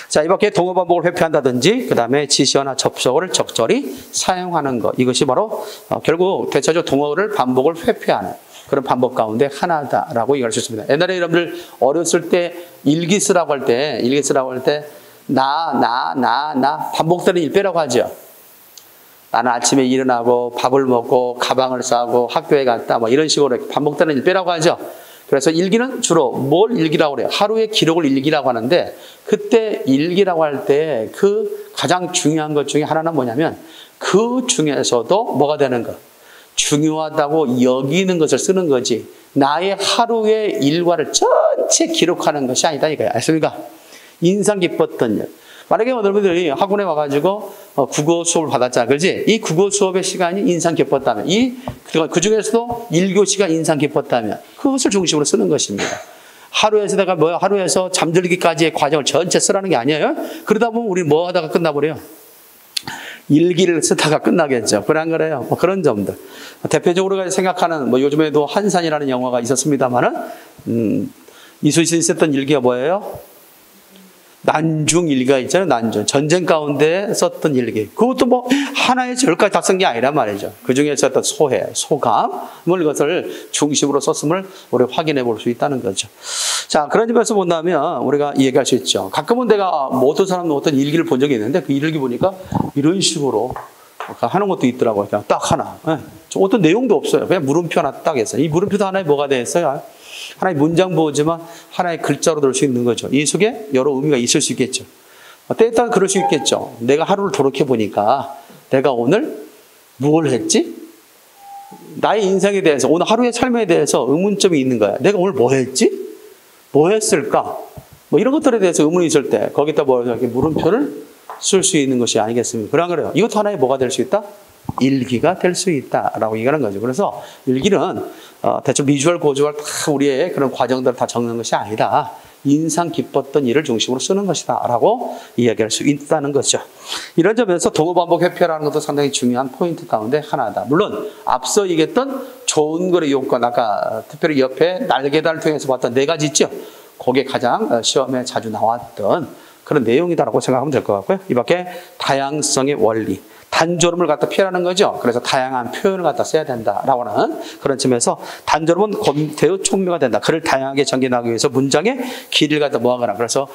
자, 이밖에 동어 반복을 회피한다든지, 그 다음에 지시어나 접속어를 적절히 사용하는 것. 이것이 바로 결국 대체적으로 동어를 반복을 회피하는 그런 반복 가운데 하나다라고 얘기할 수 있습니다. 옛날에 여러분들 어렸을 때 일기 쓰라고 할 때, 나 반복되는 일배라고 하죠. 나는 아침에 일어나고 밥을 먹고 가방을 싸고 학교에 갔다 뭐 이런 식으로 반복되는 일배라고 하죠. 그래서 일기는 주로 뭘 일기라고 그래요? 하루의 기록을 일기라고 하는데, 그때 일기라고 할 때 그 가장 중요한 것 중에 하나는 뭐냐면 그 중에서도 뭐가 되는 것? 중요하다고 여기는 것을 쓰는 거지, 나의 하루의 일과를 전체 기록하는 것이 아니다 이거야. 알습니까? 인상 깊었던 일. 만약에 여러분들이 학원에 와가지고 국어 수업을 받았잖아. 그렇지? 이 국어 수업의 시간이 인상 깊었다면, 그 중에서도 1교시가 인상 깊었다면 그것을 중심으로 쓰는 것입니다. 하루에서 잠들기까지의 과정을 전체 쓰라는 게 아니에요. 그러다 보면 우리 뭐 하다가 끝나버려요? 일기를 쓰다가 끝나겠죠. 그래 안 그래요? 뭐 그런 점들. 대표적으로 생각하는, 요즘에도 한산이라는 영화가 있었습니다만은, 이순신이 썼던 일기가 뭐예요? 난중 일기가 있잖아요. 난중. 전쟁 가운데 썼던 일기. 그것도 하나의 절까지 다 쓴 게 아니란 말이죠. 그 중에 썼던 소회, 소감을 것을 중심으로 썼음을 우리가 확인해 볼 수 있다는 거죠. 자, 그런 점에서 본다면 우리가 얘기할 수 있죠. 가끔은 내가 어떤 사람 어떤 일기를 본 적이 있는데 그 일기 보니까 이런 식으로 하는 것도 있더라고요. 그냥 딱 하나. 어떤 내용도 없어요. 그냥 물음표 하나 딱 했어요. 이 물음표도 하나에 뭐가 되어 있어요? 하나의 문장 보호지만 하나의 글자로 들 수 있는 거죠. 이 속에 여러 의미가 있을 수 있겠죠. 때에 따라 그럴 수 있겠죠. 내가 하루를 돌이켜 보니까 내가 오늘 뭘 했지? 나의 인생에 대해서, 오늘 하루의 삶에 대해서 의문점이 있는 거야. 내가 오늘 뭐 했지? 뭐 했을까? 이런 것들에 대해서 의문이 있을 때 거기다 이렇게 물음표를 쓸 수 있는 것이 아니겠습니까? 그래요. 이것도 하나의 뭐가 될 수 있다? 일기가 될 수 있다라고 얘기하는 거죠. 그래서 일기는 대충 비주얼, 고주얼 다 우리의 그런 과정들을 다 적는 것이 아니라 인상 깊었던 일을 중심으로 쓰는 것이다 라고 이야기할 수 있다는 거죠. 이런 점에서 동어 반복 회피라는 것도 상당히 중요한 포인트 가운데 하나다. 물론 앞서 얘기했던 좋은 글의 요건, 아까 특별히 옆에 날개단을 통해서 봤던 네 가지 있죠. 그게 가장 시험에 자주 나왔던 그런 내용이다라고 생각하면 될 것 같고요. 이 밖에 다양성의 원리, 단조름을 갖다 피하라는 거죠. 그래서 다양한 표현을 갖다 써야 된다라고 하는 그런 점에서 단조름은 권태의 총묘가 된다. 글을 다양하게 전개하기 위해서 문장의 길이를 갖다 모아가라. 그래서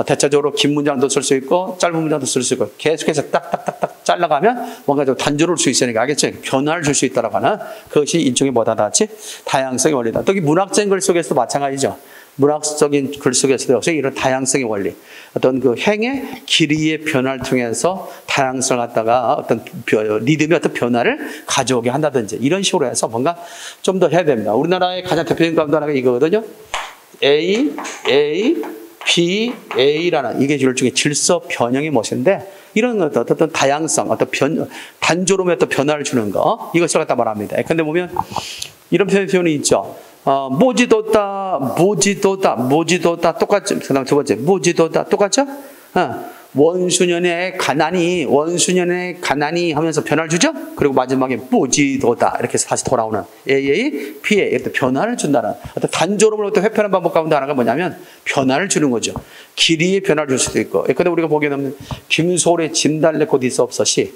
대체적으로 긴 문장도 쓸 수 있고 짧은 문장도 쓸 수 있고 계속해서 딱딱딱딱 잘라가면 뭔가 좀 단조로울 수 있으니까, 알겠죠? 변화를 줄 수 있다라고 하는 그것이 일종의 뭐다 같이 다양성의 원리다. 또 이 문학적인 글 속에서도 마찬가지죠. 문학적인 글 속에서도 역시 이런 다양성의 원리, 어떤 그 행의 길이의 변화를 통해서 다양성을 갖다가 어떤 리듬의 어떤 변화를 가져오게 한다든지 이런 식으로 해서 뭔가 좀 더 해야 됩니다. 우리나라의 가장 대표적인 가운데 하나가 이거거든요. A, B, A라는 이게 일종의 질서 변형의 모습인데, 이런 어떤 다양성, 어떤 단조로움의 어떤 변화를 주는 거, 이것을 갖다 말합니다. 근데 보면 이런 표현이 있죠. 모지도다 똑같죠. 그다음 두 번째 모지도다 똑같죠. 원수년의 가난이 하면서 변화를 주죠. 그리고 마지막에 모지도다 이렇게 해서 다시 돌아오는 AA, PA 이렇게 변화를 준다는 어떤 단조로움을 어떤 회피하는 방법 가운데 하나가 뭐냐면 변화를 주는 거죠. 길이의 변화를 줄 수도 있고. 근데 우리가 보기에는 김소래 진달래꽃 있어없어시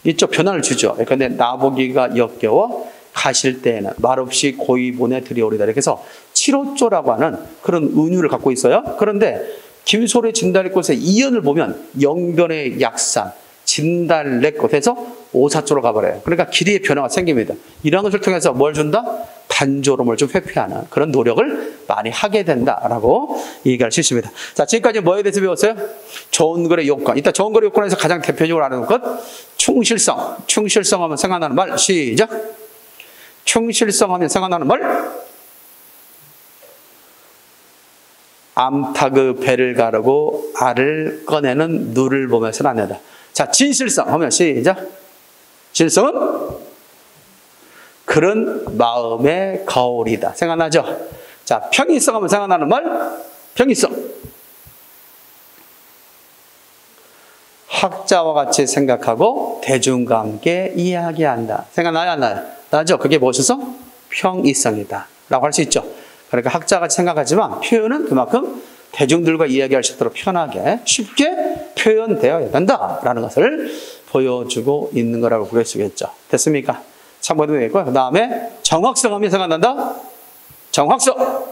이쪽 변화를 주죠. 근데 나보기가 역겨워 가실 때에는 말없이 고이 보내 드리오리다. 이렇게 해서 7호조라고 하는 그런 은유를 갖고 있어요. 그런데 김소래 진달래꽃의 이연을 보면 영변의 약산, 진달래꽃에서 오사조로 가버려요. 그러니까 길이의 변화가 생깁니다. 이런 것을 통해서 뭘 준다? 단조로움을 좀 회피하는 그런 노력을 많이 하게 된다라고 얘기할 수 있습니다. 자, 지금까지 뭐에 대해서 배웠어요? 좋은 글의 요건. 이따 좋은 글의 요건에서 가장 대표적으로 아는 것, 충실성. 충실성 하면 생각나는 말, 시작. 충실성 하면 생각나는 말? 암탉의 배를 가르고 알을 꺼내는 누를 보면서는 안 된다. 자, 진실성 하면 시작. 진실성은 그런 마음의 거울이다. 생각나죠? 자, 평이성 하면 생각나는 말? 평이성. 학자와 같이 생각하고 대중과 함께 이야기한다. 생각나요? 안 나요? 나죠? 그게 무엇이서? 평이성이다. 라고 할 수 있죠. 그러니까 학자같이 생각하지만 표현은 그만큼 대중들과 이야기할 수 있도록 편하게 쉽게 표현되어야 된다라는 것을 보여주고 있는 거라고 볼 수 있겠죠. 됐습니까? 참고도 되겠고요. 그 다음에 정확성 하면 생각난다? 정확성.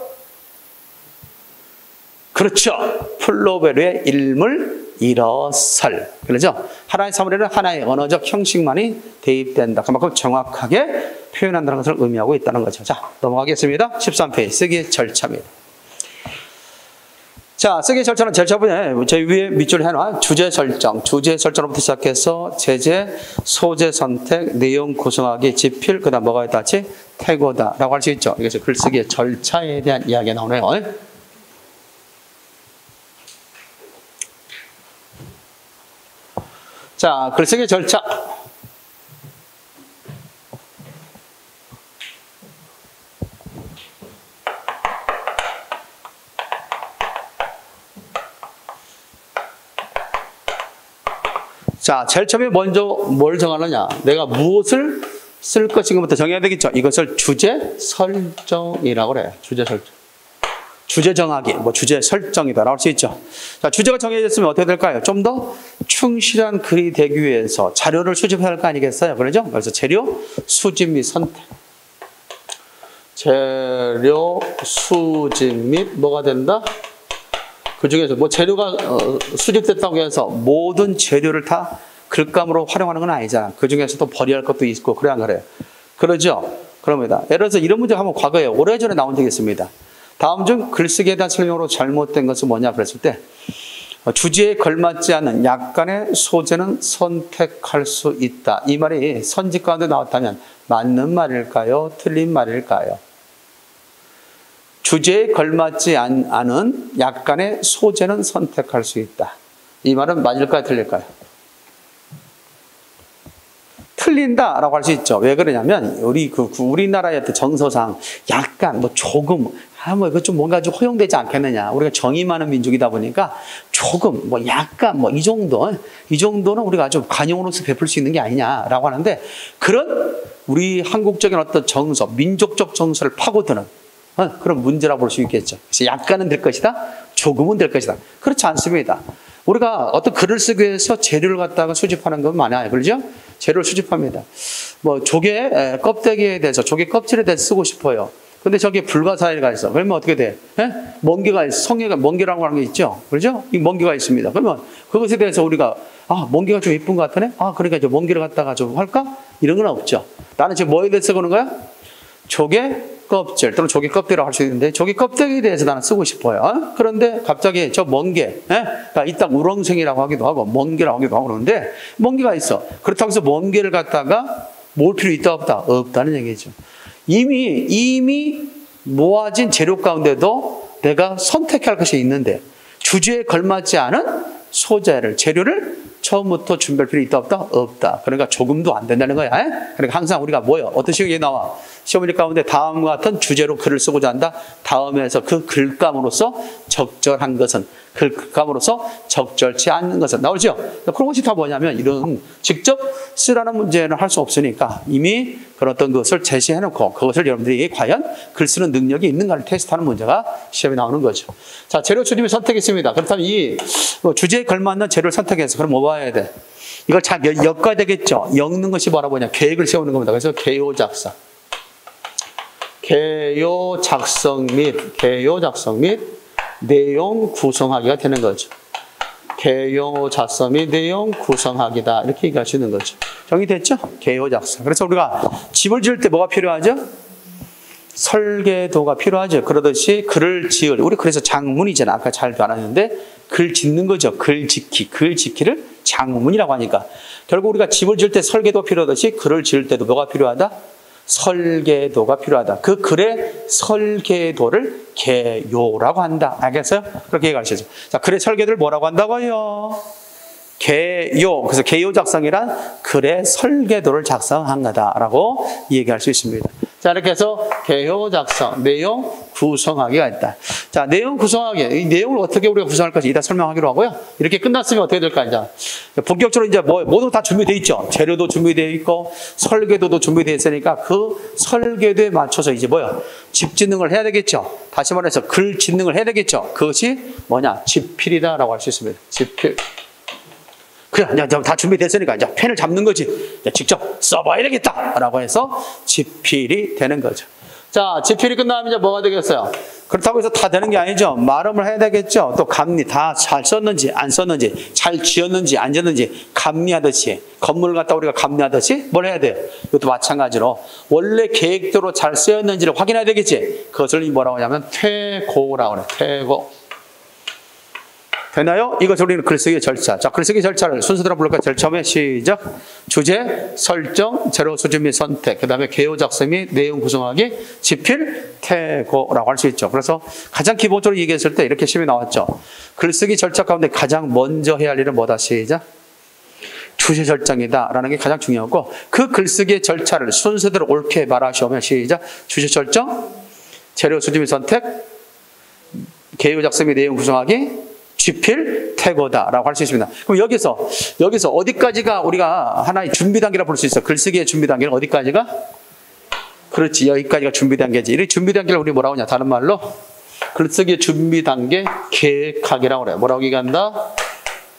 그렇죠. 플로베르의 일물 일어설. 그렇죠? 하나의 사물에는 하나의 언어적 형식만이 대입된다. 그만큼 정확하게 표현한다는 것을 의미하고 있다는 거죠. 자, 넘어가겠습니다. 13페이지 쓰기의 절차입니다. 자, 쓰기의 절차는 제일 처음에 제 위에 밑줄 해놔. 주제 설정. 주제 설정부터 시작해서 제재, 소재 선택, 내용 구성하기, 집필, 그 다음 뭐가 있다지? 태고다 라고 할 수 있죠. 이것이 글쓰기의 절차에 대한 이야기가 나오네요. 자, 글쓰기 절차. 자, 제일 처음에 먼저 뭘 정하느냐. 내가 무엇을 쓸 것인가부터 정해야 되겠죠. 이것을 주제 설정이라고 그래요. 주제 설정. 주제 정하기, 뭐 주제 설정이다 라고 할 수 있죠. 자, 주제가 정해졌으면 어떻게 될까요? 좀 더 충실한 글이 되기 위해서 자료를 수집해야 할 거 아니겠어요? 그러죠? 그래서 재료 수집 및 선택. 재료 수집 및 뭐가 된다? 그 중에서 뭐 재료가 수집됐다고 해서 모든 재료를 다 글감으로 활용하는 건 아니잖아. 그 중에서도 버려야 할 것도 있고, 그래 안 그래요? 그러죠? 그럽니다. 예를 들어서 이런 문제가 한번 과거에 오래전에 나온 적이 있습니다. 다음 중 글쓰기에 대한 설명으로 잘못된 것은 뭐냐 그랬을 때 주제에 걸맞지 않는 약간의 소재는 선택할 수 있다. 이 말이 선지 가운데 나왔다면 맞는 말일까요? 틀린 말일까요? 주제에 걸맞지 않은 약간의 소재는 선택할 수 있다. 이 말은 맞을까요? 틀릴까요? 틀린다라고 할 수 있죠. 왜 그러냐면 우리나라의 정서상 약간 뭐 조금 뭐 이거 좀 뭔가 좀 허용되지 않겠느냐. 우리가 정이 많은 민족이다 보니까 조금 뭐 약간 뭐 이 정도는 우리가 좀 관용으로서 베풀 수 있는 게 아니냐라고 하는데 그런 우리 한국적인 어떤 정서, 민족적 정서를 파고드는 그런 문제라고 볼 수 있겠죠. 그래서 약간은 될 것이다, 조금은 될 것이다. 그렇지 않습니다. 우리가 어떤 글을 쓰기 위해서 재료를 갖다가 수집하는 건 많아요. 그렇죠? 재료를 수집합니다. 뭐 조개 껍데기에 대해서, 조개 껍질에 대해서 쓰고 싶어요. 근데 저기에 불가사리가 있어. 그러면 어떻게 돼? 멍게가 있어. 성게가 멍게라고 하는 게 있죠. 그렇죠? 이 멍게가 있습니다. 그러면 그것에 대해서 우리가 멍게가 좀 이쁜 것 같으네? 그러니까 저 멍게를 갖다가 좀 할까? 이런 건 없죠. 나는 지금 뭐에 대해서 쓰는 거야? 조개 껍질 또는 조개 껍데기라고 할 수 있는데 조개 껍데기에 대해서 나는 쓰고 싶어요. 그런데 갑자기 저 멍게, 이따 우렁생이라고 하기도 하고 멍게라고 하기도 하고 그러는데 멍게가 있어. 그렇다고 해서 멍게를 갖다가 모을 필요 있다 없다? 없다는 얘기죠. 이미 모아진 재료 가운데도 내가 선택해야 할 것이 있는데 주제에 걸맞지 않은 소재를, 재료를 처음부터 준비할 필요 있다 없다? 없다. 그러니까 조금도 안 된다는 거야. 그러니까 항상 우리가 뭐예요? 어떤 식으로 나와? 시험문제 가운데 다음과 같은 주제로 글을 쓰고자 한다. 다음에서 그 글감으로서 적절한 것은, 글감으로서 적절치 않는 것은 나오죠. 그런 것이 다 뭐냐면 이런 직접 쓰라는 문제는 할 수 없으니까 이미 그런 어떤 것을 제시해놓고 그것을 여러분들이 과연 글 쓰는 능력이 있는가를 테스트하는 문제가 시험에 나오는 거죠. 자, 재료 수집을 선택했습니다. 그렇다면 이 주제에 걸맞는 재료를 선택해서 그럼 뭐 봐야 돼? 이걸 잘 엮어야 되겠죠. 엮는 것이 뭐라고 하냐? 계획을 세우는 겁니다. 그래서 개요 작성. 개요 작성 및 내용 구성하기가 되는 거죠. 개요 작성 및 내용 구성하기다. 이렇게 얘기할 수 있는 거죠. 정리됐죠? 개요 작성. 그래서 우리가 집을 지을 때 뭐가 필요하죠? 설계도가 필요하죠. 그러듯이 글을 지을, 우리 그래서 장문이잖아. 아까 잘 알았는데 글 짓는 거죠. 글 짓기를 장문이라고 하니까 결국 우리가 집을 지을 때 설계도 필요하듯이 글을 지을 때도 뭐가 필요하다? 설계도가 필요하다. 그 글의 설계도를 개요라고 한다. 알겠어요? 그렇게 가르쳐줘. 자, 글의 설계도를 뭐라고 한다고요? 개요. 그래서 개요 작성이란 글의 설계도를 작성한 거다라고 얘기할 수 있습니다. 자, 이렇게 해서 개요 작성, 내용 구성하기가 있다. 자, 내용 구성하기. 이 내용을 어떻게 우리가 구성할 것인지 이따 설명하기로 하고요. 이렇게 끝났으면 어떻게 될까, 이제. 본격적으로 이제 모든 다 준비되어 있죠. 재료도 준비되어 있고, 설계도도 준비되어 있으니까 그 설계도에 맞춰서 이제 뭐야? 집짓능을 해야 되겠죠. 다시 말해서 글 짓능을 해야 되겠죠. 그것이 뭐냐? 집필이다라고 할 수 있습니다. 집필. 그래, 이제 다 준비됐으니까 이제 펜을 잡는 거지. 이제 직접 써봐야 되겠다라고 해서 집필이 되는 거죠. 자, 집필이 끝나면 이제 뭐가 되겠어요? 그렇다고 해서 다 되는 게 아니죠. 말음을 해야 되겠죠. 또 감리 다 잘 썼는지 안 썼는지, 잘 지었는지 안 지었는지 감리하듯이, 건물을 갖다 우리가 감리하듯이 뭘 해야 돼요? 이것도 마찬가지로 원래 계획대로 잘 쓰였는지를 확인해야 되겠지. 그것을 뭐라고 하냐면 퇴고라고 그래요. 퇴고. 되나요? 이것을 우리는 글쓰기 절차. 자, 글쓰기 절차를 순서대로 부를까요? 제일 처음에 시작. 주제, 설정, 재료 수집 및 선택. 그 다음에 개요 작성 및 내용 구성하기, 집필, 퇴고라고 할 수 있죠. 그래서 가장 기본적으로 얘기했을 때 이렇게 시험이 나왔죠. 글쓰기 절차 가운데 가장 먼저 해야 할 일은 뭐다? 시작. 주제 설정이다라는 게 가장 중요하고, 그 글쓰기의 절차를 순서대로 옳게 말하시오면 시작. 주제 설정, 재료 수집 및 선택, 개요 작성 및 내용 구성하기, 집필, 퇴고다라고 할 수 있습니다. 그럼 여기서 어디까지가 우리가 하나의 준비 단계라 볼 수 있어? 글쓰기의 준비 단계는 어디까지가? 그렇지, 여기까지가 준비 단계지. 이 준비 단계를 우리 뭐라고 하냐? 다른 말로 글쓰기의 준비 단계 계획하기라고 그래요. 뭐라고 얘기한다?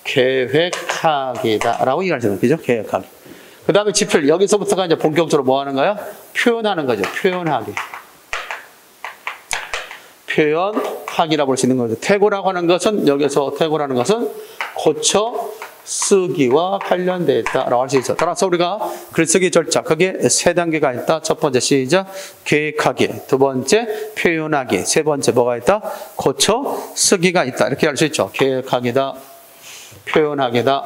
계획하기다라고 얘기하잖아요. 그죠? 계획하기. 그 다음에 집필. 여기서부터가 이제 본격적으로 뭐 하는 거야? 표현하는 거죠. 표현하기. 표현하기라 볼 수 있는 거죠. 퇴고라고 하는 것은, 여기서 퇴고라는 것은 고쳐 쓰기와 관련되어 있다라고 할 수 있어. 따라서 우리가 글쓰기 절차, 그게 세 단계가 있다. 첫 번째 시작, 계획하기. 두 번째, 표현하기. 세 번째 뭐가 있다? 고쳐 쓰기가 있다. 이렇게 할 수 있죠. 계획하기다, 표현하기다,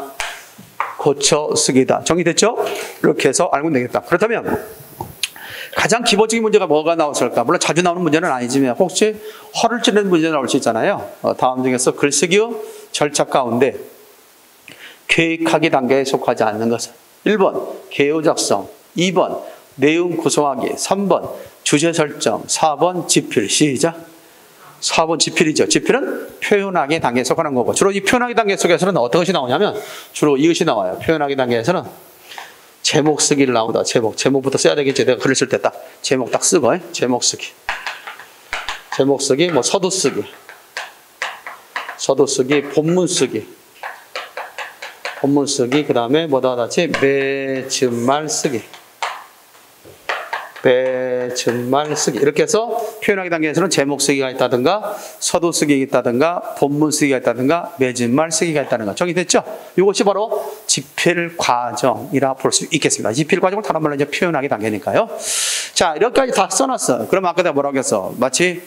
고쳐 쓰기다. 정리됐죠? 이렇게 해서 알면 되겠다. 그렇다면 가장 기본적인 문제가 뭐가 나왔을까? 물론 자주 나오는 문제는 아니지만 혹시 허를 찌르는 문제가 나올 수 있잖아요. 다음 중에서 글쓰기 절차 가운데 계획하기 단계에 속하지 않는 것은 1번 개요 작성, 2번 내용 구성하기, 3번 주제 설정, 4번 집필. 시작. 4번 집필이죠. 집필은 표현하기 단계에 속하는 거고, 주로 이 표현하기 단계 속에서는 어떤 것이 나오냐면 주로 이것이 나와요. 표현하기 단계에서는 제목 쓰기를 나오다. 제목부터 써야 되겠지. 내가 글을 쓸 때 딱 제목 딱 쓰고, 제목 쓰기, 뭐 서두 쓰기, 본문 쓰기, 그 다음에 뭐다 같이 매즙말 쓰기, 이렇게 해서 표현하기 단계에서는 제목 쓰기가 있다든가, 서두 쓰기가 있다든가, 본문 쓰기가 있다든가, 매듭말 쓰기가 있다는 거 정리됐죠? 이것이 바로 집필 과정이라 볼 수 있겠습니다. 집필 과정을 다른 말로 이제 표현하기 단계니까요. 자, 이렇게까지 다 써놨어. 그럼 아까 내가 뭐라고 했어? 마치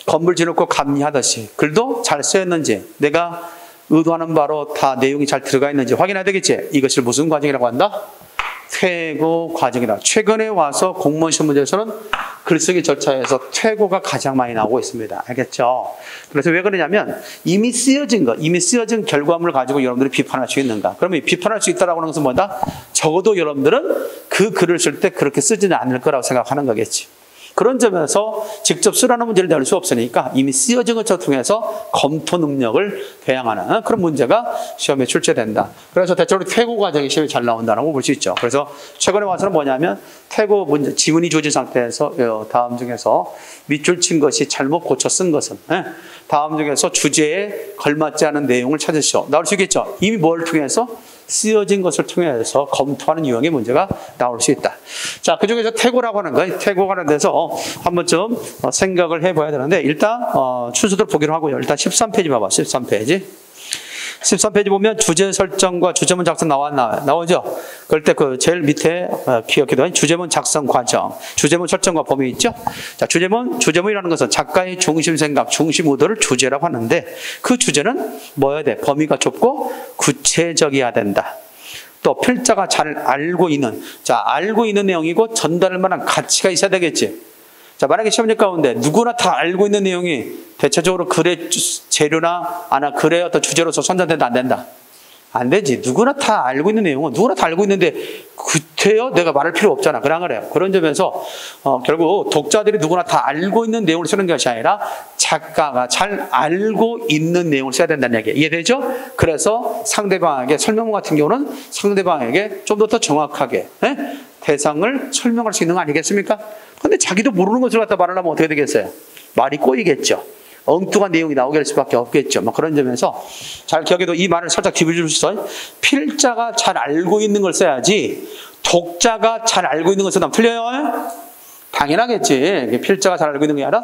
건물 지놓고 감리하듯이 글도 잘 쓰였는지, 내가 의도하는 바로 다 내용이 잘 들어가 있는지 확인해야 되겠지? 이것을 무슨 과정이라고 한다? 퇴고 과정이다. 최근에 와서 공무원 시험 문제에서는 글쓰기 절차에서 퇴고가 가장 많이 나오고 있습니다. 알겠죠? 그래서 왜 그러냐면 이미 쓰여진 결과물을 가지고 여러분들이 비판할 수 있는가? 그러면 비판할 수 있다라고 하는 것은 뭐다? 적어도 여러분들은 그 글을 쓸 때 그렇게 쓰지는 않을 거라고 생각하는 거겠지. 그런 점에서 직접 쓰라는 문제를 낼 수 없으니까 이미 쓰여진 것을 통해서 검토 능력을 배양하는 그런 문제가 시험에 출제된다. 그래서 대체로 퇴고 과정이 시험에 잘 나온다고 볼 수 있죠. 그래서 최근에 와서는 뭐냐면 퇴고 문제, 지문이 주어진 상태에서 다음 중에서 밑줄 친 것이 잘못 고쳐 쓴 것은, 다음 중에서 주제에 걸맞지 않은 내용을 찾으시오. 나올 수 있겠죠. 이미 뭘 통해서? 쓰여진 것을 통해서 검토하는 유형의 문제가 나올 수 있다. 자, 그 중에서 퇴고라고 하는 거, 퇴고 관련돼서 한 번쯤 생각을 해봐야 되는데, 일단 순서대로 보기로 하고요. 일단 13페이지 봐봐. 13페이지 보면 주제 설정과 주제문 작성 나오죠? 그럴 때 그 제일 밑에 기억해둬야 주제문 작성 과정, 주제문 설정과 범위 있죠? 자, 주제문이라는 것은 작가의 중심 생각, 중심 의도를 주제라고 하는데, 그 주제는 뭐여야 돼? 범위가 좁고 구체적이어야 된다. 또 필자가 잘 알고 있는, 자, 알고 있는 내용이고 전달할 만한 가치가 있어야 되겠지. 자, 만약에 시험지 가운데 누구나 다 알고 있는 내용이 대체적으로 글의 재료나 글의 어떤 주제로서 선정된다, 안 된다? 안 되지. 누구나 다 알고 있는 내용은 누구나 다 알고 있는데 그때요 내가 말할 필요 없잖아. 그래요. 그런 점에서 결국 독자들이 누구나 다 알고 있는 내용을 쓰는 것이 아니라 작가가 잘 알고 있는 내용을 써야 된다는 얘기예요. 이해되죠? 그래서 상대방에게 설명문 같은 경우는 상대방에게 좀 더 정확하게 대상을 설명할 수 있는 거 아니겠습니까? 근데 자기도 모르는 것을 갖다 말하려면 어떻게 되겠어요? 말이 꼬이겠죠. 엉뚱한 내용이 나오게 될 수밖에 없겠죠. 그런 점에서 잘 기억해도 이 말을 살짝 뒷부분에서 필자가 잘 알고 있는 걸 써야지 독자가 잘 알고 있는 걸 쓰면 틀려요? 당연하겠지. 필자가 잘 알고 있는 게 아니라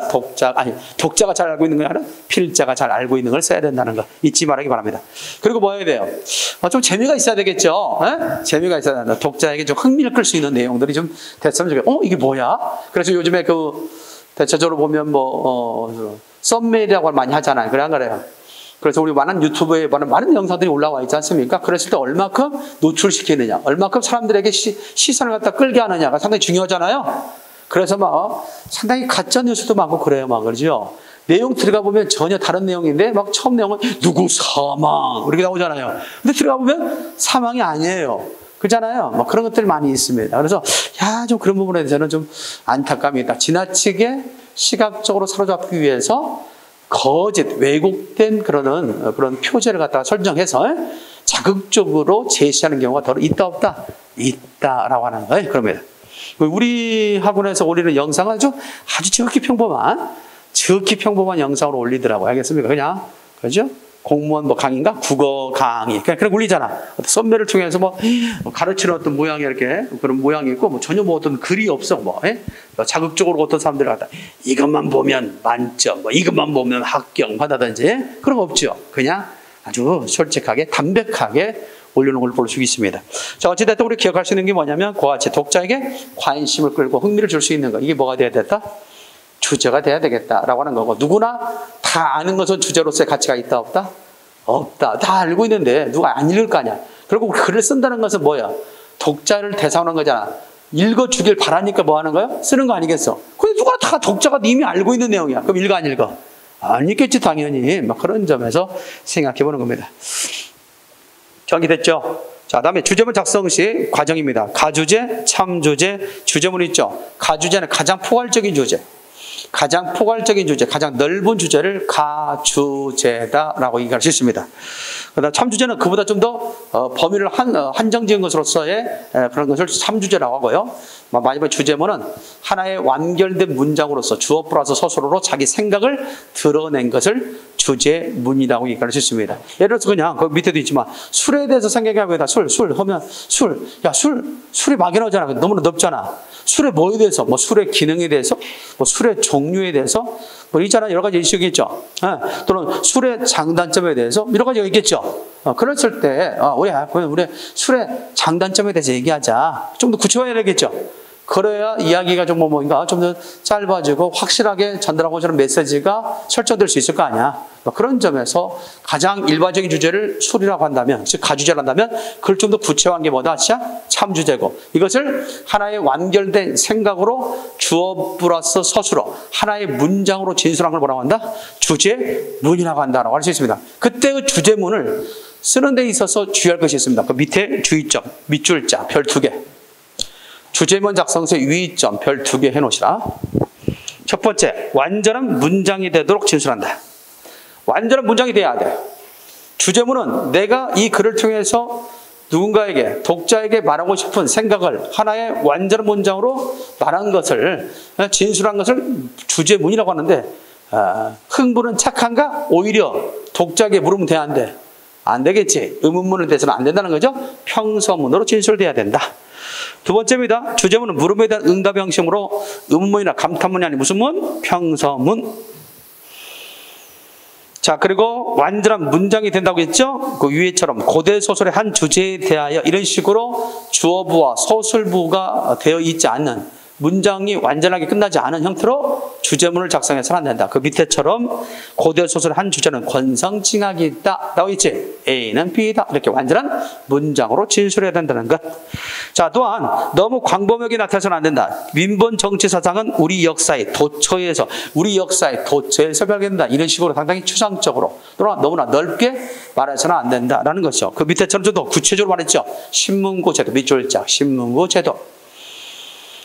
독자가 잘 알고 있는 게 아니라 필자가 잘 알고 있는 걸 써야 된다는 거 잊지 말기 바랍니다. 그리고 뭐 해야 돼요? 좀 재미가 있어야 되겠죠. 재미가 있어야 된다. 독자에게 좀 흥미를 끌 수 있는 내용들이 좀 됐으면 좋겠어요. 이게 뭐야? 그래서 요즘에 대체적으로 보면 썸메이라고 많이 하잖아요. 그래 안 그래요? 그래서 우리 많은 유튜브에 많은 영상들이 올라와 있지 않습니까? 그랬을 때 얼마큼 노출시키느냐, 얼마큼 사람들에게 시선을 갖다 끌게 하느냐가 상당히 중요하잖아요. 그래서 상당히 가짜 뉴스도 많고 그래요, 그러죠? 내용 들어가 보면 전혀 다른 내용인데 처음 내용은 누구 사망 이렇게 나오잖아요. 근데 들어가 보면 사망이 아니에요. 그렇잖아요. 그런 것들 많이 있습니다. 그래서 좀 그런 부분에 대해서는 좀 안타까움이 있다. 지나치게 시각적으로 사로잡기 위해서 거짓, 왜곡된 그런 표제를 갖다가 설정해서 자극적으로 제시하는 경우가 더 있다 없다? 있다라고 하는 거예요. 그러면 우리 학원에서 올리는 영상은 아주 지극히 평범한 영상으로 올리더라고요. 알겠습니까? 그냥 그죠? 공무원 강의인가? 국어 강의. 그냥 올리잖아. 썸네일을 통해서 가르치는 어떤 모양이 이렇게 그런 모양이 있고 전혀 어떤 글이 없어. 자극적으로 어떤 사람들이 갖다 이것만 보면 만점, 이것만 보면 합격 받아든지 그런 거 없죠. 그냥 아주 솔직하게 담백하게 올려놓은 걸 볼 수 있습니다. 자, 어찌됐든 우리 기억할 수 있는 게 뭐냐면 그와 같이 독자에게 관심을 끌고 흥미를 줄 수 있는 거. 이게 뭐가 돼야 됐다? 주제가 돼야 되겠다라고 하는 거고, 누구나 다 아는 것은 주제로서의 가치가 있다 없다? 없다. 다 알고 있는데 누가 안 읽을 거 아니야. 그리고 글을 쓴다는 것은 뭐야? 독자를 대상으로 한 거잖아. 읽어주길 바라니까 뭐 하는 거야? 쓰는 거 아니겠어? 근데 누구나 다 독자가 이미 알고 있는 내용이야. 그럼 읽어 안 읽어? 안 읽겠지 당연히. 그런 점에서 생각해 보는 겁니다. 정리됐죠? 자, 다음에 주제문 작성 시 과정입니다. 가주제, 참주제, 주제문 있죠? 가주제는 가장 포괄적인 주제. 가장 넓은 주제를 가주제다라고 얘기할 수 있습니다. 그다음 참주제는 그보다 좀 더 범위를 한정지은 것으로서의 그런 것을 참주제라고 하고요. 마지막 주제문은 하나의 완결된 문장으로서 주어 플러스 서술어로 자기 생각을 드러낸 것을 주제문이라고 얘기할 수 있습니다. 예를 들어서 그냥 그 밑에도 있지만 술에 대해서 생각해보면 술 하면 술이 막연하잖아. 너무나 넓잖아. 술의 뭐에 대해서, 술의 기능에 대해서, 술의 종류에 대해서, 있잖아. 여러 가지 이슈가 있죠. 또는 술의 장단점에 대해서, 여러 가지가 있겠죠. 그랬을 때, 우리 술의 장단점에 대해서 얘기하자. 좀 더 구체화해야 되겠죠. 그래야 이야기가 좀 좀 더 짧아지고 확실하게 전달하고자 하는 메시지가 설정될 수 있을 거 아니야. 그런 점에서 가장 일반적인 주제를 술이라고 한다면, 즉 가주제를 한다면 그걸 좀 더 구체화한 게 뭐다? 참주제고, 이것을 하나의 완결된 생각으로 주어 플러스 서술어 하나의 문장으로 진술한 걸 뭐라고 한다? 주제문이라고 한다라고 할 수 있습니다. 그때 그 주제문을 쓰는 데 있어서 주의할 것이 있습니다. 그 밑에 주의점, 밑줄자, 별 2개. 주제문 작성서의 유의점 별 2개 해놓으시라. 첫 번째, 완전한 문장이 되도록 진술한다. 완전한 문장이 돼야 돼. 주제문은 내가 이 글을 통해서 누군가에게, 독자에게 말하고 싶은 생각을 하나의 완전한 문장으로 말한 것을, 진술한 것을 주제문이라고 하는데, 흥부는 착한가? 오히려 독자에게 물으면 돼, 안 돼? 안 되겠지. 의문문에 대해서는 안 된다는 거죠. 평서문으로 진술돼야 된다. 두 번째입니다. 주제문은 물음에 대한 응답 형식으로 의문문이나 감탄문이 아닌 무슨 문? 평서문. 자, 그리고 완전한 문장이 된다고 했죠? 그 위에처럼 고대 소설의 한 주제에 대하여 이런 식으로 주어부와 서술부가 되어 있지 않는 문장이 완전하게 끝나지 않은 형태로 주제문을 작성해서는 안 된다. 그 밑에처럼 고대 소설의 한 주제는 권성징악이 있다. 나와 있지? A는 B다. 이렇게 완전한 문장으로 진술해야 된다는 것. 자, 또한 너무 광범위하게 나타나서는 안 된다. 민본 정치 사상은 우리 역사의 도처에서 발견된다. 이런 식으로 상당히 추상적으로 또는 너무나 넓게 말해서는 안 된다라는 것이죠. 그 밑에처럼 좀 더 구체적으로 말했죠. 신문고 제도, 밑줄짝 신문고 제도.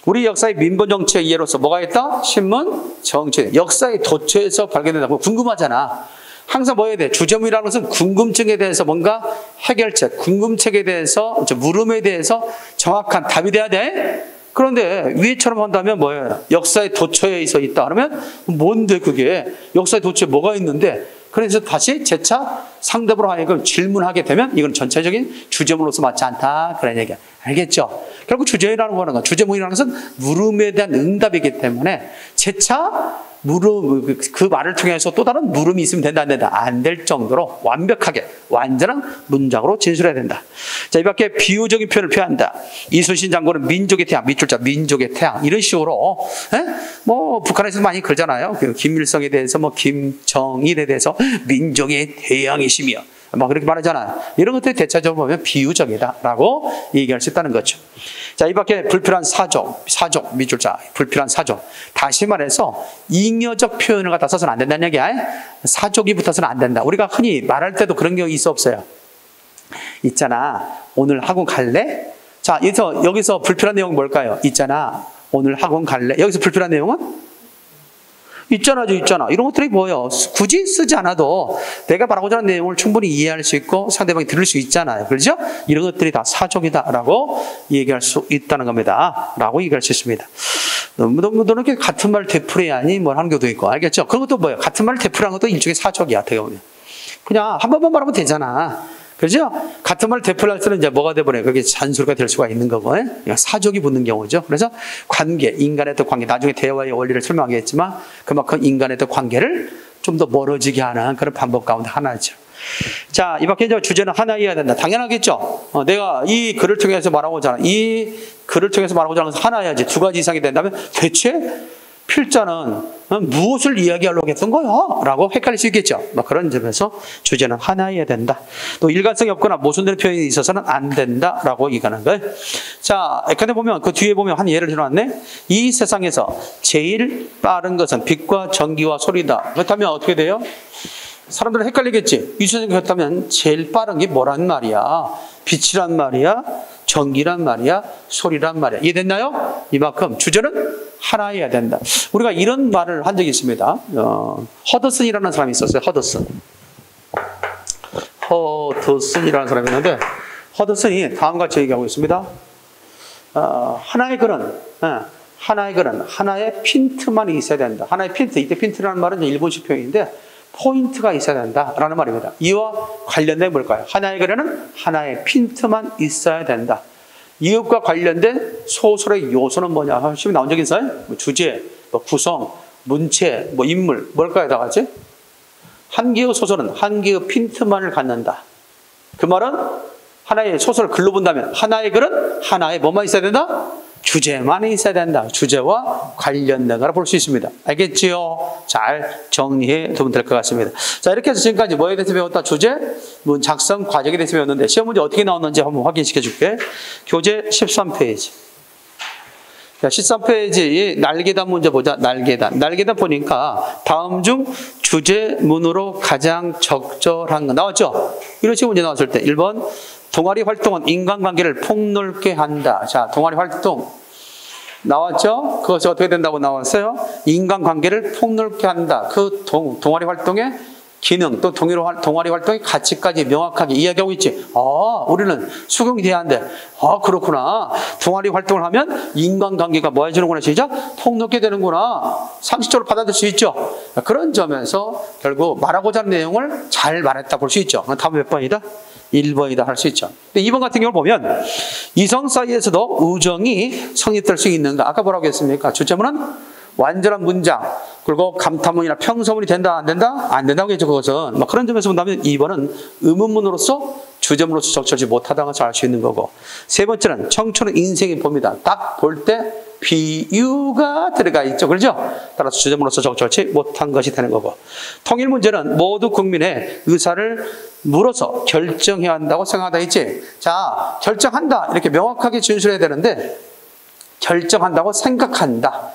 우리 역사의 민본 정치의 예로서 뭐가 있다? 신문 정치. 역사의 도처에서 발견된다고. 궁금하잖아. 항상 뭐 해야 돼? 주제문이라는 것은 궁금증에 대해서 뭔가 해결책, 궁금증에 대해서, 물음에 대해서 정확한 답이 돼야 돼. 그런데 위에처럼 한다면 뭐예요? 역사의 도처에 있다. 그러면 뭔데 그게? 역사의 도처에 뭐가 있는데? 그래서 다시 재차 상대방으로 하여금 질문하게 되면 이건 전체적인 주제문으로서 맞지 않다. 그런 얘기야. 알겠죠? 결국 주제라는 거는 주제문이라는 것은 물음에 대한 응답이기 때문에 재차 물음, 그 말을 통해서 또 다른 물음이 있으면 된다, 안 된다. 안 될 정도로 완벽하게, 완전한 문장으로 진술해야 된다. 자, 이 밖에 비유적인 표현을 표현한다. 이순신 장군은 민족의 태양, 밑줄자 민족의 태양. 이런 식으로, 뭐, 북한에서 많이 그러잖아요. 김일성에 대해서, 뭐, 김정일에 대해서 민족의 태양이시며. 막 그렇게 말하잖아요. 이런 것들이 대체적으로 보면 비유적이다라고 얘기할 수 있다는 거죠. 자, 이 밖에 불필요한 사족, 밑줄자, 불필요한 사족. 다시 말해서 잉여적 표현을 갖다 써서는 안 된다는 얘기야. 사족이 붙어서는 안 된다. 우리가 흔히 말할 때도 그런 경우 있어 없어요? 있잖아, 오늘 학원 갈래? 자, 여기서 불필요한 내용은 뭘까요? 있잖아, 오늘 학원 갈래? 여기서 불필요한 내용은? 있잖아. 이런 것들이 뭐예요? 굳이 쓰지 않아도 내가 말하고자 하는 내용을 충분히 이해할 수 있고 상대방이 들을 수 있잖아요. 그렇죠? 이런 것들이 다 사족이다라고 얘기할 수 있다는 겁니다. 라고 얘기할 수 있습니다. 너는 이렇게 같은 말 되풀이하니 뭘 하는 경우도 있고, 알겠죠? 그런 것도 뭐예요? 같은 말을 되풀이하는 것도 일종의 사족이야. 어떻게 보면. 그냥 한 번만 말하면 되잖아. 그렇죠? 같은 말을 되풀이할 때는 이제 뭐가 돼버려요? 그게 잔소리가 될 수가 있는 거고, 사족이 붙는 경우죠. 그래서 관계, 인간의 또 관계, 나중에 대화의 원리를 설명하겠지만 그만큼 인간의 또 관계를 좀 더 멀어지게 하는 그런 방법 가운데 하나죠. 자, 이 밖에 이제 주제는 하나여야 된다. 당연하겠죠. 내가 이 글을 통해서 말하고자 하는 것은 하나여야지. 두 가지 이상이 된다면 대체 필자는 무엇을 이야기하려고 했던 거야? 라고 헷갈릴 수 있겠죠. 그런 점에서 주제는 하나여야 된다. 또 일관성이 없거나 모순되는 표현이 있어서는 안 된다라고 얘기하는 거예요. 자, 근데 보면 그 뒤에 보면 한 예를 들어놨네. 이 세상에서 제일 빠른 것은 빛과 전기와 소리다. 그렇다면 어떻게 돼요? 사람들은 헷갈리겠지. 이 세상에 그렇다면 제일 빠른 게 뭐란 말이야? 빛이란 말이야? 전기란 말이야? 소리란 말이야? 이해됐나요? 이만큼 주제는 하나여야 된다. 우리가 이런 말을 한 적이 있습니다. 허더슨이라는 사람이 있었어요. 허더슨이라는 사람이 있는데 허더슨이 다음과 같이 얘기하고 있습니다. 하나의 글은 하나의 핀트만 있어야 된다. 하나의 핀트, 이때 핀트라는 말은 일본식 표현인데 포인트가 있어야 된다라는 말입니다. 이와 관련된 뭘까요? 하나의 글에는 하나의 핀트만 있어야 된다. 이것과 관련된 소설의 요소는 뭐냐? 시험에 나온 적이 있어요? 주제, 구성, 문체, 인물, 뭘까요? 다 같이? 한 개의 소설은 한 개의 핀트만을 갖는다. 그 말은 하나의 소설을 글로 본다면 하나의 글은 하나의 뭐만 있어야 된다? 주제만 있어야 된다. 주제와 관련된 거라 볼 수 있습니다. 알겠지요? 잘 정리해 두면 될 것 같습니다. 자, 이렇게 해서 지금까지 뭐에 대해서 배웠다? 주제, 문 작성 과정에 대해서 배웠는데 시험 문제 어떻게 나왔는지 한번 확인시켜 줄게. 교재 13페이지. 자, 13페이지 날개단 문제 보자. 날개단 보니까 다음 중 주제문으로 가장 적절한 거 나왔죠? 이런 식으로 문제 나왔을 때 1번 동아리 활동은 인간관계를 폭넓게 한다. 자, 동아리 활동 나왔죠? 그것이 어떻게 된다고 나왔어요? 인간관계를 폭넓게 한다. 그 동아리 활동의 기능 또 동아리 활동의 가치까지 명확하게 이야기하고 있지. 우리는 수경이 돼야 한대. 그렇구나. 동아리 활동을 하면 인간관계가 뭐 해주는구나. 시작. 폭넓게 되는구나. 상식적으로 받아들일 수 있죠. 그런 점에서 결국 말하고자 하는 내용을 잘 말했다 볼 수 있죠. 답은 몇 번이다? 1번이다 할 수 있죠. 근데 2번 같은 경우를 보면 이성 사이에서도 우정이 성립될 수 있는가? 아까 뭐라고 했습니까? 주제문은 완전한 문장 그리고 감탄문이나 평서문이 된다 안 된다? 안 된다고 했죠. 그것은 그런 점에서 본다면 2번은 의문문으로서 주제문으로서 적절치 못하다는 것을 알 수 있는 거고 세 번째는 청춘은 인생이 봅니다. 딱 볼 때 비유가 들어가 있죠. 그렇죠? 따라서 주제문으로서 적절치 못한 것이 되는 거고. 통일 문제는 모두 국민의 의사를 물어서 결정해야 한다고 생각하다 있지. 자, 결정한다. 이렇게 명확하게 진술해야 되는데 결정한다고 생각한다.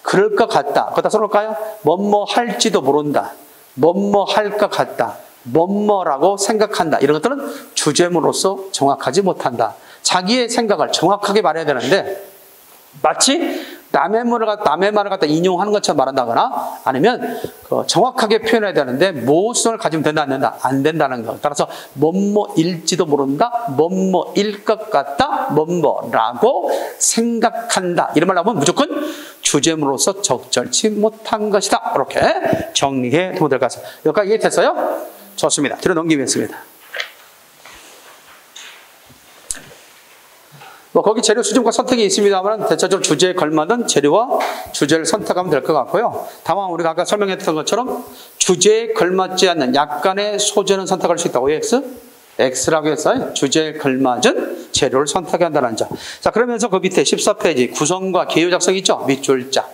그럴 것 같다. 거기다 써놓을까요? 뭐뭐 할지도 모른다. 뭐뭐 할 것 같다. 뭐뭐라고 생각한다. 이런 것들은 주제문으로서 정확하지 못한다. 자기의 생각을 정확하게 말해야 되는데 마치 남의 말을 갖다 인용하는 것처럼 말한다거나 아니면 정확하게 표현해야 되는데 모순을 가지면 된다 안 된다? 안 된다는 것. 따라서 뭐뭐일지도 모른다. 뭐뭐일 것 같다. 뭐뭐라고 생각한다. 이런 말 나오면 무조건 주제문으로서 적절치 못한 것이다. 이렇게 정리해 두면 될 것 같습니다. 여기까지 이해됐어요? 좋습니다. 뒤로 넘기겠습니다. 거기 재료 수준과 선택이 있습니다만 대체적으로 주제에 걸맞은 재료와 주제를 선택하면 될 것 같고요. 다만 우리가 아까 설명했던 것처럼 주제에 걸맞지 않는 약간의 소재는 선택할 수 있다고. X라고 했어요. 주제에 걸맞은 재료를 선택해야 한다는 점. 자, 그러면서 그 밑에 14페이지 구성과 개요 작성 있죠? 밑줄자.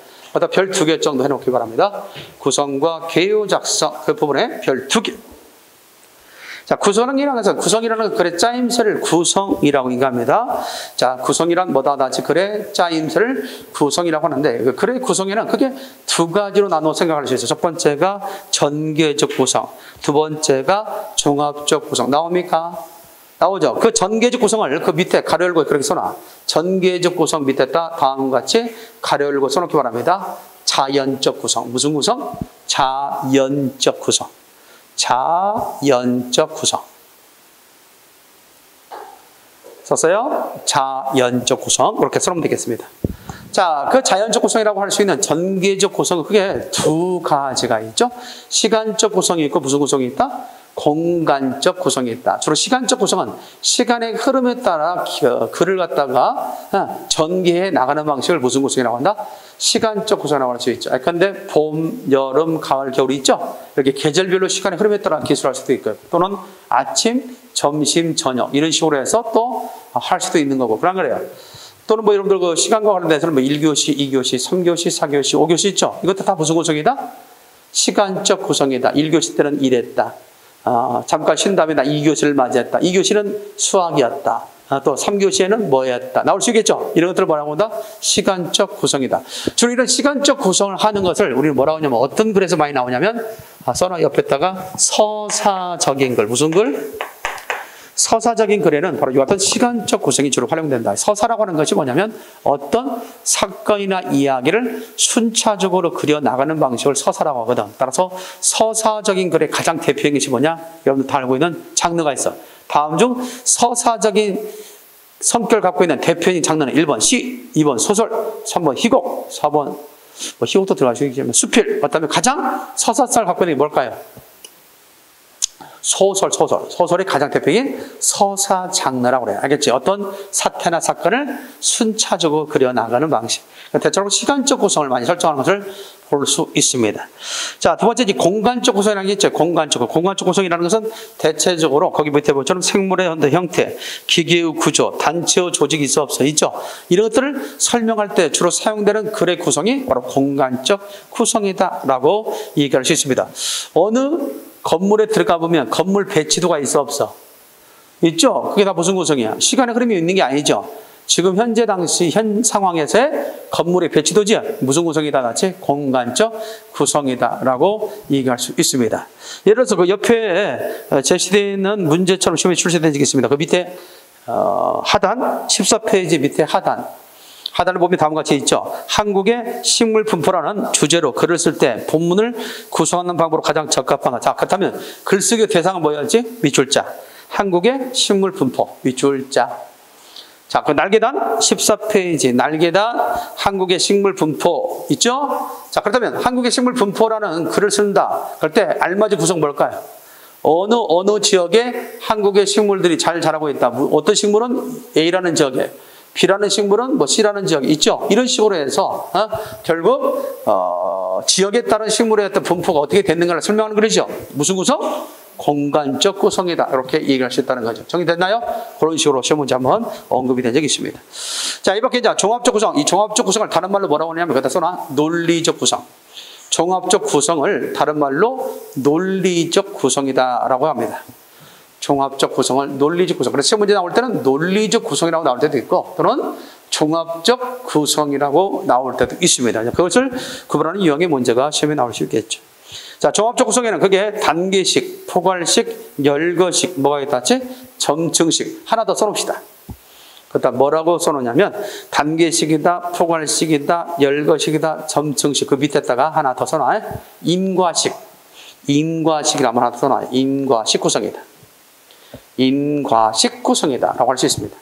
별 2개 정도 해놓기 바랍니다. 구성과 개요 작성 그 부분에 별 2개. 자, 구성이라는 건 글의 짜임새를 구성이라고 얘기합니다. 자, 구성이란 뭐다? 나지 글의 짜임새를 구성이라고 하는데 그 글의 구성에는 크게 두 가지로 나눠 생각할 수 있어요. 첫 번째가 전개적 구성, 두 번째가 종합적 구성. 나옵니까? 나오죠. 그 전개적 구성을 그 밑에 가로 열고 그렇게 써놔. 전개적 구성 밑에다 다음과 같이 가로 열고 써놓기 바랍니다. 자연적 구성. 무슨 구성? 자연적 구성. 자연적 구성. 썼어요? 자연적 구성. 그렇게 써놓으면 되겠습니다. 자, 그 자연적 구성이라고 할 수 있는 전개적 구성은 크게 두 가지가 있죠. 시간적 구성이 있고 무슨 구성이 있다? 공간적 구성이 있다. 주로 시간적 구성은 시간의 흐름에 따라 글을 갖다가 전개해 나가는 방식을 무슨 구성이라고 한다? 시간적 구성이라고 할 수 있죠. 그런데 봄, 여름, 가을, 겨울이 있죠. 이렇게 계절별로 시간의 흐름에 따라 기술할 수도 있고요. 또는 아침, 점심, 저녁 이런 식으로 해서 또 할 수도 있는 거고 그런 거래요. 또는 뭐 여러분들 그 시간과 관련돼서는 뭐 1교시, 2교시, 3교시, 4교시, 5교시 있죠. 이것도 다 무슨 구성이다? 시간적 구성이다. 1교시 때는 이랬다. 잠깐 쉰 다음에 나 2교시를 맞이했다. 2교시는 수학이었다. 또 3교시에는 뭐였다. 나올 수 있겠죠? 이런 것들을 뭐라고 한다? 시간적 구성이다. 주로 이런 시간적 구성을 하는 것을 우리는 뭐라고 하냐면 어떤 글에서 많이 나오냐면 써놔 옆에다가 서사적인 글. 무슨 글? 서사적인 글에는 바로 이 같은 시간적 구성이 주로 활용된다. 서사라고 하는 것이 뭐냐면 어떤 사건이나 이야기를 순차적으로 그려나가는 방식을 서사라고 하거든. 따라서 서사적인 글의 가장 대표적인 것이 뭐냐? 여러분들 다 알고 있는 장르가 있어. 다음 중 서사적인 성격을 갖고 있는 대표적인 장르는 1번 시, 2번 소설, 3번 희곡, 4번 뭐 희곡도 들어갈 수 있겠지만 수필. 그다음에 가장 서사성을 갖고 있는 게 뭘까요? 소설이 가장 대표적인 서사 장르라고 그래요. 알겠지? 어떤 사태나 사건을 순차적으로 그려나가는 방식. 대체로 시간적 구성을 많이 설정하는 것을 볼 수 있습니다. 자, 두 번째, 공간적 구성이라는 게 있죠. 공간적 구성이라는 것은 대체적으로 거기 밑에 보처럼 생물의 형태, 기계의 구조, 단체의 조직이 있어 없어 있죠. 이런 것들을 설명할 때 주로 사용되는 글의 구성이 바로 공간적 구성이다라고 얘기할 수 있습니다. 어느 건물에 들어가 보면 건물 배치도가 있어 없어? 있죠? 그게 다 무슨 구성이야? 시간의 흐름이 있는 게 아니죠. 지금 현재 당시 현 상황에서의 건물의 배치도지 무슨 구성이다? 같이 공간적 구성이다라고 얘기할 수 있습니다. 예를 들어서 그 옆에 제시되어 있는 문제처럼 시험에 출제되겠습니다. 그 밑에 하단 14페이지 밑에 하단을 보면 다음과 같이 있죠. 한국의 식물 분포라는 주제로 글을 쓸 때 본문을 구성하는 방법으로 가장 적합한 것. 자, 그렇다면 글쓰기 대상은 뭐였지? 밑줄자. 한국의 식물 분포. 밑줄자. 자, 그 날개단 14페이지. 날개단 한국의 식물 분포 있죠? 자, 그렇다면 한국의 식물 분포라는 글을 쓴다. 그럴 때 알맞은 구성 뭘까요? 어느 지역에 한국의 식물들이 잘 자라고 있다. 어떤 식물은 A라는 지역에, B라는 식물은 뭐 C라는 지역이 있죠. 이런 식으로 해서 결국 지역에 따른 식물의 어떤 분포가 어떻게 됐는가를 설명하는 글이죠. 무슨 구성? 공간적 구성이다. 이렇게 얘기할 수 있다는 거죠. 정리됐나요? 그런 식으로 시험 문제 한번 언급이 된 적이 있습니다. 자, 이밖에 이제 종합적 구성. 이 종합적 구성을 다른 말로 뭐라고 하냐면 그다 써놔. 논리적 구성. 종합적 구성을 다른 말로 논리적 구성이다라고 합니다. 종합적 구성을 논리적 구성. 그래서 시험 문제 나올 때는 논리적 구성이라고 나올 때도 있고 또는 종합적 구성이라고 나올 때도 있습니다. 그것을 구분하는 유형의 문제가 시험에 나올 수 있겠죠. 자, 종합적 구성에는 그게 단계식, 포괄식, 열거식, 뭐가 있다지? 점층식. 하나 더 써놓읍시다. 그다음 뭐라고 써놓냐면 단계식이다, 포괄식이다, 열거식이다, 점층식. 그 밑에다가 하나 더 써놔요. 인과식. 인과식이라고 하나 더 써놔요. 인과식 구성이다. 인과식 구성이다 라고 할 수 있습니다.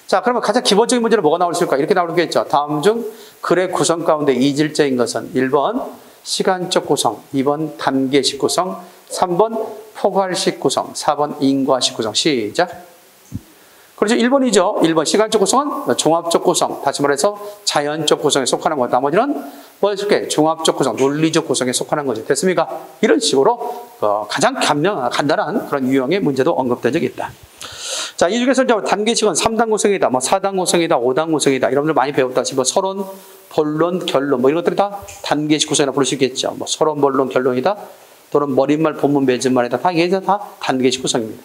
자, 그러면 가장 기본적인 문제는 뭐가 나올 수 있을까? 이렇게 나오겠죠. 다음 중 글의 구성 가운데 이질적인 것은 1번 시간적 구성, 2번 단계식 구성, 3번 포괄식 구성, 4번 인과식 구성. 시작. 그렇죠. 1번이죠. 1번 시간적 구성은 종합적 구성, 다시 말해서 자연적 구성에 속하는 것. 나머지는 뭐였을게? 종합적 구성, 논리적 구성에 속하는 거죠. 됐습니까? 이런 식으로 가장 간단한 그런 유형의 문제도 언급된 적이 있다. 자, 이 중에서 이제 단계식은 3단 구성이다, 뭐 4단 구성이다, 5단 구성이다. 여러분들 많이 배웠다. 지금 서론, 본론, 결론, 뭐 이런 것들이 다 단계식 구성이라고 부를 수 있겠죠. 뭐 서론, 본론, 결론이다, 또는 머릿말, 본문, 매진말이다. 다 이게 다 단계식 구성입니다.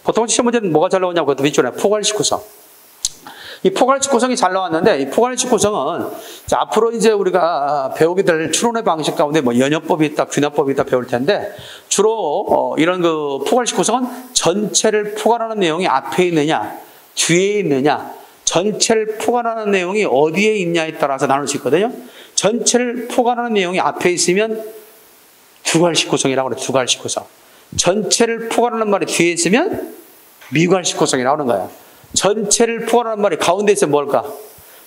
보통 시험 문제는 뭐가 잘 나오냐고 그것도 밑줄에 포괄식 구성. 이 포괄식 구성이 잘 나왔는데 이 포괄식 구성은 자, 앞으로 이제 우리가 배우게 될 추론의 방식 가운데 뭐 연역법이 있다, 귀납법이 있다 배울 텐데 주로 이런 그 포괄식 구성은 전체를 포괄하는 내용이 앞에 있느냐, 뒤에 있느냐, 전체를 포괄하는 내용이 어디에 있냐에 따라서 나눌 수 있거든요. 전체를 포괄하는 내용이 앞에 있으면 두괄식 구성이라고 그래요. 두괄식 구성. 전체를 포괄하는 말이 뒤에 있으면 미괄식 구성이 나오는 거예요. 전체를 포괄하는 말이 가운데 있으면 뭘까?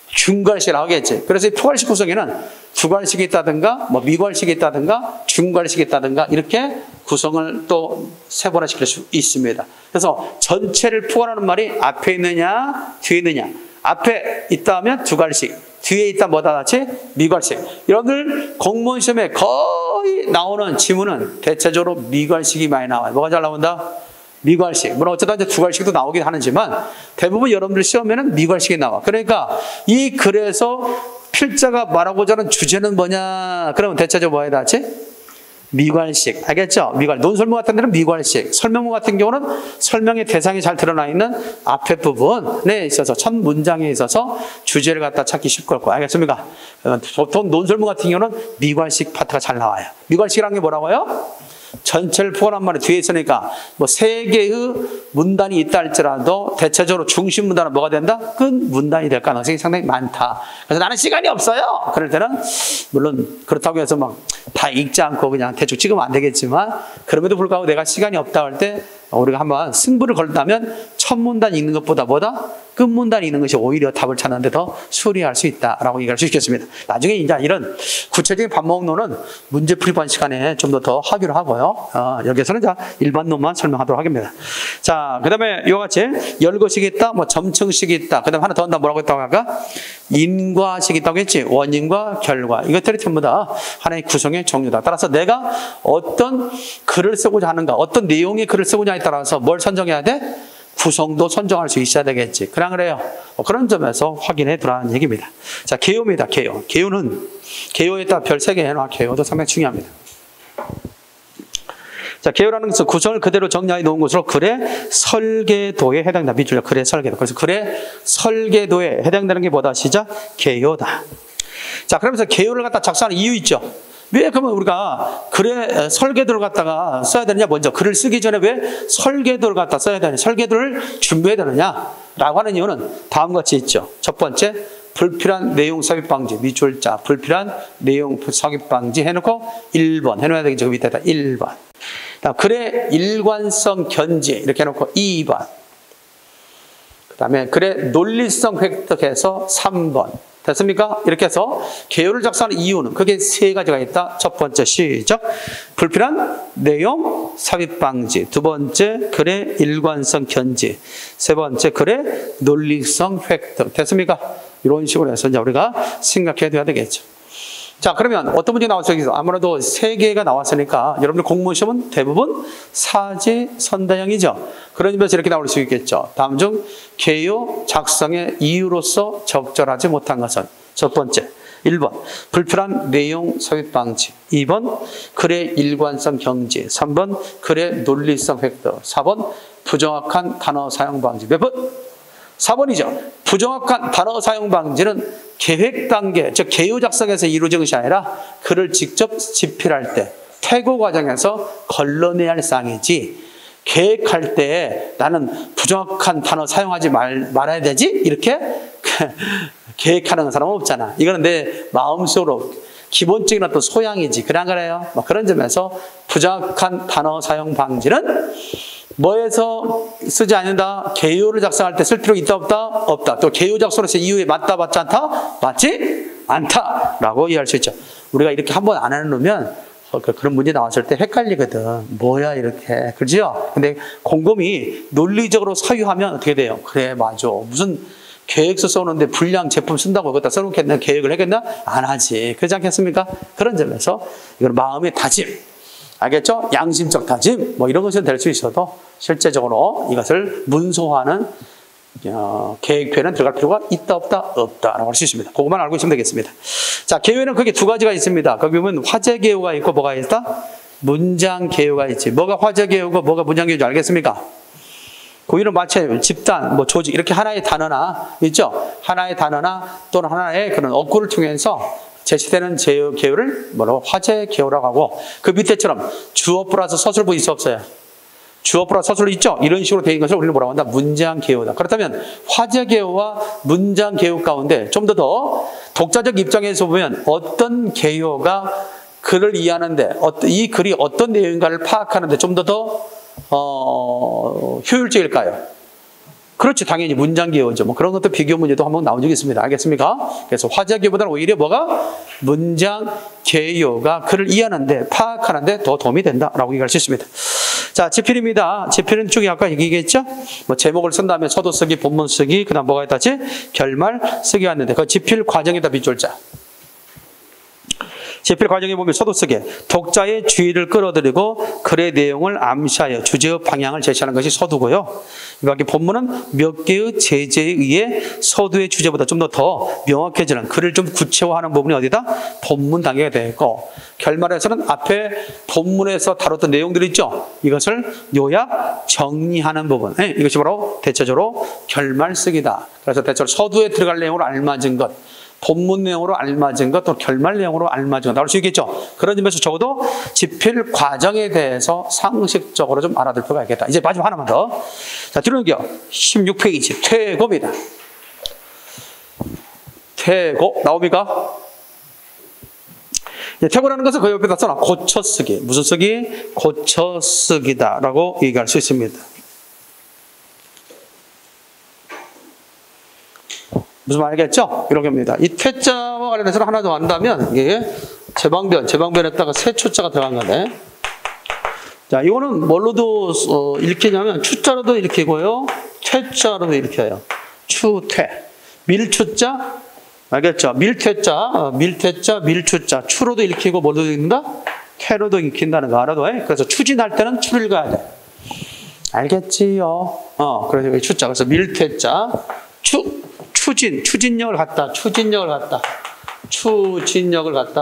중괄식이 나오겠지. 그래서 이 포괄식 구성에는 두괄식이 있다든가 뭐 미괄식이 있다든가 중괄식이 있다든가 이렇게 구성을 또 세분화시킬 수 있습니다. 그래서 전체를 포괄하는 말이 앞에 있느냐 뒤에 있느냐. 앞에 있다 하면 두괄식, 뒤에 있다 뭐다 같이 미괄식. 여러분들 공무원 시험에 거의 나오는 지문은 대체적으로 미괄식이 많이 나와요. 뭐가 잘 나온다? 미괄식. 물론 어쩌다 이제 두괄식도 나오긴 하지만 대부분 여러분들 시험에는 미괄식이 나와. 그러니까 이 글에서 필자가 말하고자 하는 주제는 뭐냐? 그러면 대체적으로 뭐야 다지? 미괄식. 알겠죠? 미괄. 논설문 같은 데는 미괄식. 설명문 같은 경우는 설명의 대상이 잘 드러나 있는 앞에 부분에 있어서 첫 문장에 있어서 주제를 갖다 찾기 쉽고 알겠습니까? 보통 논설문 같은 경우는 미괄식 파트가 잘 나와요. 미괄식이라는 게 뭐라고요? 전체를 포괄한 말이 뒤에 있으니까 뭐 세 개의 문단이 있다 할지라도 대체적으로 중심 문단은 뭐가 된다? 끝 문단이 될 가능성이 상당히 많다. 그래서 나는 시간이 없어요. 그럴 때는 물론 그렇다고 해서 막 다 읽지 않고 그냥 대충 찍으면 안 되겠지만 그럼에도 불구하고 내가 시간이 없다 할 때 우리가 한번 승부를 걸다면 첫 문단 읽는 것보다 뭐다? 끝 문단 읽는 것이 오히려 답을 찾는데 더 수리할 수 있다라고 얘기할 수 있겠습니다. 나중에 이제 이런 구체적인 반복론은 문제 풀이반 시간에 좀 더 하기로 하고요. 여기서는 자 일반론만 설명하도록 하겠습니다. 자, 그다음에 이와 같이 열거식이 있다, 뭐 점층식이 있다. 그다음 하나 더 한다 뭐라고 했다고 할까? 인과식이 있다고 했지. 원인과 결과. 이것들이 전부 다 하나의 구성의 종류다. 따라서 내가 어떤 글을 쓰고자 하는가, 어떤 내용의 글을 쓰고자 하냐에 따라서 뭘 선정해야 돼? 구성도 선정할 수 있어야 되겠지. 그래요. 그런 점에서 확인해 두라는 얘기입니다. 자, 개요입니다. 개요. 개요는 개요에다 별 3개 해놔. 개요도 상당히 중요합니다. 자, 개요라는 것은 구성을 그대로 정리해 놓은 것으로 글의 설계도에 해당된다. 밑줄에 글의 설계도. 그래서 글의 설계도에 해당되는 게 뭐다? 시작. 개요다. 자, 그러면서 개요를 갖다 작성하는 이유 있죠. 왜 그러면 우리가 글의 설계도를 갖다가 써야 되느냐? 먼저 글을 쓰기 전에 왜 설계도를 갖다 써야 되느냐? 설계도를 준비해야 되느냐라고 하는 이유는 다음과 같이 있죠. 첫 번째, 불필요한 내용 삽입 방지. 밑줄자 불필요한 내용 삽입 방지 해놓고 1번 해놓아야 되겠죠. 그 밑에다 1번. 글의 일관성 견지 이렇게 해놓고 2번. 그 다음에 글의 논리성 획득해서 3번. 됐습니까? 이렇게 해서 개요를 작성하는 이유는 그게 3가지가 있다. 첫 번째 시작. 불필요한 내용 삽입 방지. 두 번째 글의 일관성 견지. 세 번째 글의 논리성 획득. 됐습니까? 이런 식으로 해서 이제 우리가 생각해 둬야 되겠죠. 자, 그러면 어떤 문제 나왔어요? 아무래도 3개가 나왔으니까 여러분들 공무원 시험은 대부분 사제 선다형이죠. 그런 점에서 이렇게 나올 수 있겠죠. 다음 중 개요 작성의 이유로서 적절하지 못한 것은 첫 번째, 1번 불필요한 내용 삽입 방지, 2번 글의 일관성 경지, 3번 글의 논리성 획득, 4번 부정확한 단어 사용 방지. 몇 번? 4번이죠. 부정확한 단어 사용 방지는 계획 단계, 즉 개요 작성에서 이루어진 것이 아니라 글을 직접 집필할 때 태고 과정에서 걸러내야 할 사항이지, 계획할 때 나는 부정확한 단어 사용하지 말아야 되지? 이렇게 계획하는 사람은 없잖아. 이거는 내 마음속으로 기본적인 어떤 소양이지. 그래 안 그래요? 그런 점에서 부정확한 단어 사용 방지는 뭐에서 쓰지 않는다? 개요를 작성할 때 쓸 필요 있다 없다? 없다. 또 개요 작성에서 이유에 맞다 맞지 않다? 맞지 않다 라고 이해할 수 있죠. 우리가 이렇게 한번 안 해놓으면 그런 문제 나왔을 때 헷갈리거든. 뭐야 이렇게, 그렇죠? 근데 곰곰이 논리적으로 사유하면 어떻게 돼요? 그래 맞아, 무슨 계획서 써놓는데 불량 제품 쓴다고 그것다 써놓겠나? 계획을 하겠나? 안 하지. 그렇지 않겠습니까? 그런 점에서 이건 마음의 다짐, 알겠죠? 양심적 다짐, 뭐 이런 것은 될 수 있어도 실제적으로 이것을 문서화하는 계획표에는 들어갈 필요가 있다 없다? 없다라고 할 수 있습니다. 그것만 알고 있으면 되겠습니다. 자, 개요에는 크게 2가지가 있습니다. 거기 보면 화제 개요가 있고 뭐가 있다? 문장 개요가 있지. 뭐가 화제 개요고 뭐가 문장 개요인지 알겠습니까? 거기는 마치 집단, 뭐 조직, 이렇게 하나의 단어나 있죠? 하나의 단어나 또는 하나의 그런 어구를 통해서 제시되는 개요를 뭐라고? 화제 개요라고 하고, 그 밑에처럼 주어 플러스 서술부 있어 없어요? 주어 플러스 서술 있죠? 이런 식으로 되어 있는 것을 우리는 뭐라고 한다? 문장 개요다. 그렇다면 화제 개요와 문장 개요 가운데 좀 더 독자적 입장에서 보면 어떤 개요가 글을 이해하는데, 이 글이 어떤 내용인가를 파악하는데 좀 더 효율적일까요? 그렇지, 당연히 문장 개요죠. 뭐 그런 것도 비교 문제도 한번 나온 적이 있습니다. 알겠습니까? 그래서 화제 개요보다는 오히려 뭐가? 문장 개요가 글을 이해하는데, 파악하는데 더 도움이 된다라고 얘기할 수 있습니다. 자, 집필입니다. 집필은 쪽이 아까 얘기했죠? 뭐 제목을 쓴 다음에 서도 쓰기, 본문 쓰기, 그 다음 뭐가 있다지? 결말 쓰기 왔는데, 그 집필 과정에다 밑줄자. 집필 과정에 보면 서도 쓰기, 독자의 주의를 끌어들이고 글의 내용을 암시하여 주제의 방향을 제시하는 것이 서두고요. 이 밖에 본문은 몇 개의 제재에 의해 서두의 주제보다 좀 더 명확해지는, 글을 좀 구체화하는 부분이 어디다? 본문 단계가 되고, 결말에서는 앞에 본문에서 다뤘던 내용들이 있죠. 이것을 요약, 정리하는 부분. 이것이 바로 대체적으로 결말 쓰기다. 그래서 대체로 서두에 들어갈 내용으로 알맞은 것, 본문 내용으로 알맞은 것, 또 결말 내용으로 알맞은 것 나올 수 있겠죠. 그런 점에서 적어도 집필 과정에 대해서 상식적으로 좀 알아둘 필요가 있겠다. 이제 마지막 하나만 더. 자, 뒤로 넘겨. 16페이지 퇴고입니다. 퇴고 나옵니까? 퇴고라는 것은 그 옆에다 써놔. 고쳐쓰기. 무슨 쓰기? 고쳐쓰기다라고 얘기할 수 있습니다. 무슨 말 알겠죠? 이런 겁니다. 이 퇴자와 관련해서는 하나 더 한다면, 이게 제방변에다가 새 초자가 들어간 거네. 자, 이거는 뭘로도 읽히냐면, 추자로도 읽히고요, 퇴자로도 읽혀요. 추퇴. 밀추자, 알겠죠? 밀퇴자, 밀추자. 추로도 읽히고, 뭘로도 읽는다? 퇴로도 읽힌다는 거 알아도 해? 그래서 추진할 때는 추를 읽어야 돼. 알겠지요? 그래서 추자. 그래서 밀퇴자, 추진력을 갖다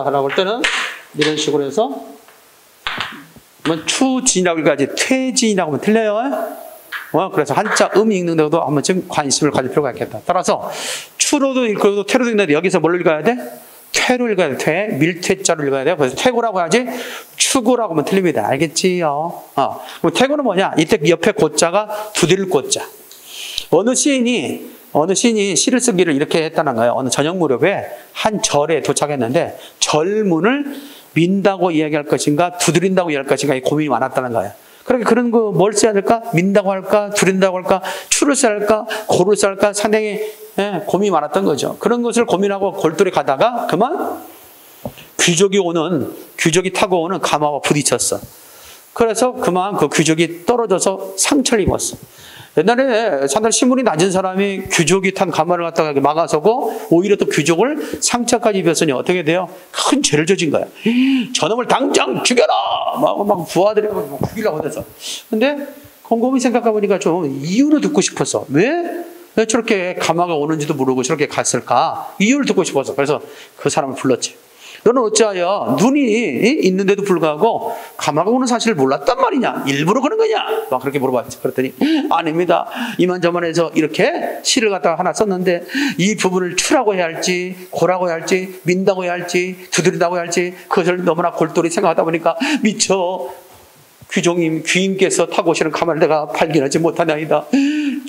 하라고 할 때는 이런 식으로 해서 추진이라고 읽어야지 퇴진이라고 하면 틀려요. 그래서 한자 읽는 데도 한 번쯤 관심을 가질 필요가 있겠다. 따라서 추로도 읽고 퇴로도 읽는데 여기서 뭘 읽어야 돼? 퇴로 읽어야 돼. 밀퇴자로 읽어야 돼요. 그래서 퇴고라고 하지 추고라고 하면 틀립니다. 알겠지요? 그럼 퇴고는 뭐냐? 이때 옆에 고자가 두드릴 고자. 어느 시인이 시를 쓰기를 이렇게 했다는 거예요. 어느 저녁 무렵에 한 절에 도착했는데 절문을 민다고 이야기할 것인가 두드린다고 이야기할 것인가 고민이 많았다는 거예요. 그러니까 그런 거 뭘 써야 될까? 민다고 할까? 두드린다고 할까? 추를 써야 할까? 고를 써야 할까? 상당히 고민이 많았던 거죠. 그런 것을 고민하고 골똘히 가다가 그만 귀족이 타고 오는 가마와 부딪혔어. 그래서 그만 그 귀족이 떨어져서 상처를 입었어. 옛날에 상당히 신분이 낮은 사람이 귀족이 탄 가마를 갖다가 막아서고 오히려 또 귀족을 상처까지 입혔으니 어떻게 돼요? 큰 죄를 저진 거야. 저놈을 당장 죽여라! 막 부하들이 막 죽이려고 해서. 근데 곰곰이 생각해 보니까 좀 이유를 듣고 싶어서. 왜 저렇게 가마가 오는지도 모르고 저렇게 갔을까? 이유를 듣고 싶어서. 그래서 그 사람을 불렀지. 너는 어찌하여 눈이 있는데도 불구하고 가마가 오는 사실을 몰랐단 말이냐? 일부러 그런 거냐? 막 그렇게 물어봤지. 그랬더니 아닙니다. 이만저만해서 이렇게 시를 갖다가 하나 썼는데 이 부분을 추라고 해야 할지 고라고 해야 할지 민다고 해야 할지 두드린다고 해야 할지 그것을 너무나 골똘히 생각하다 보니까 미처 귀인께서 타고 오시는 가마를 내가 발견하지 못하나이다.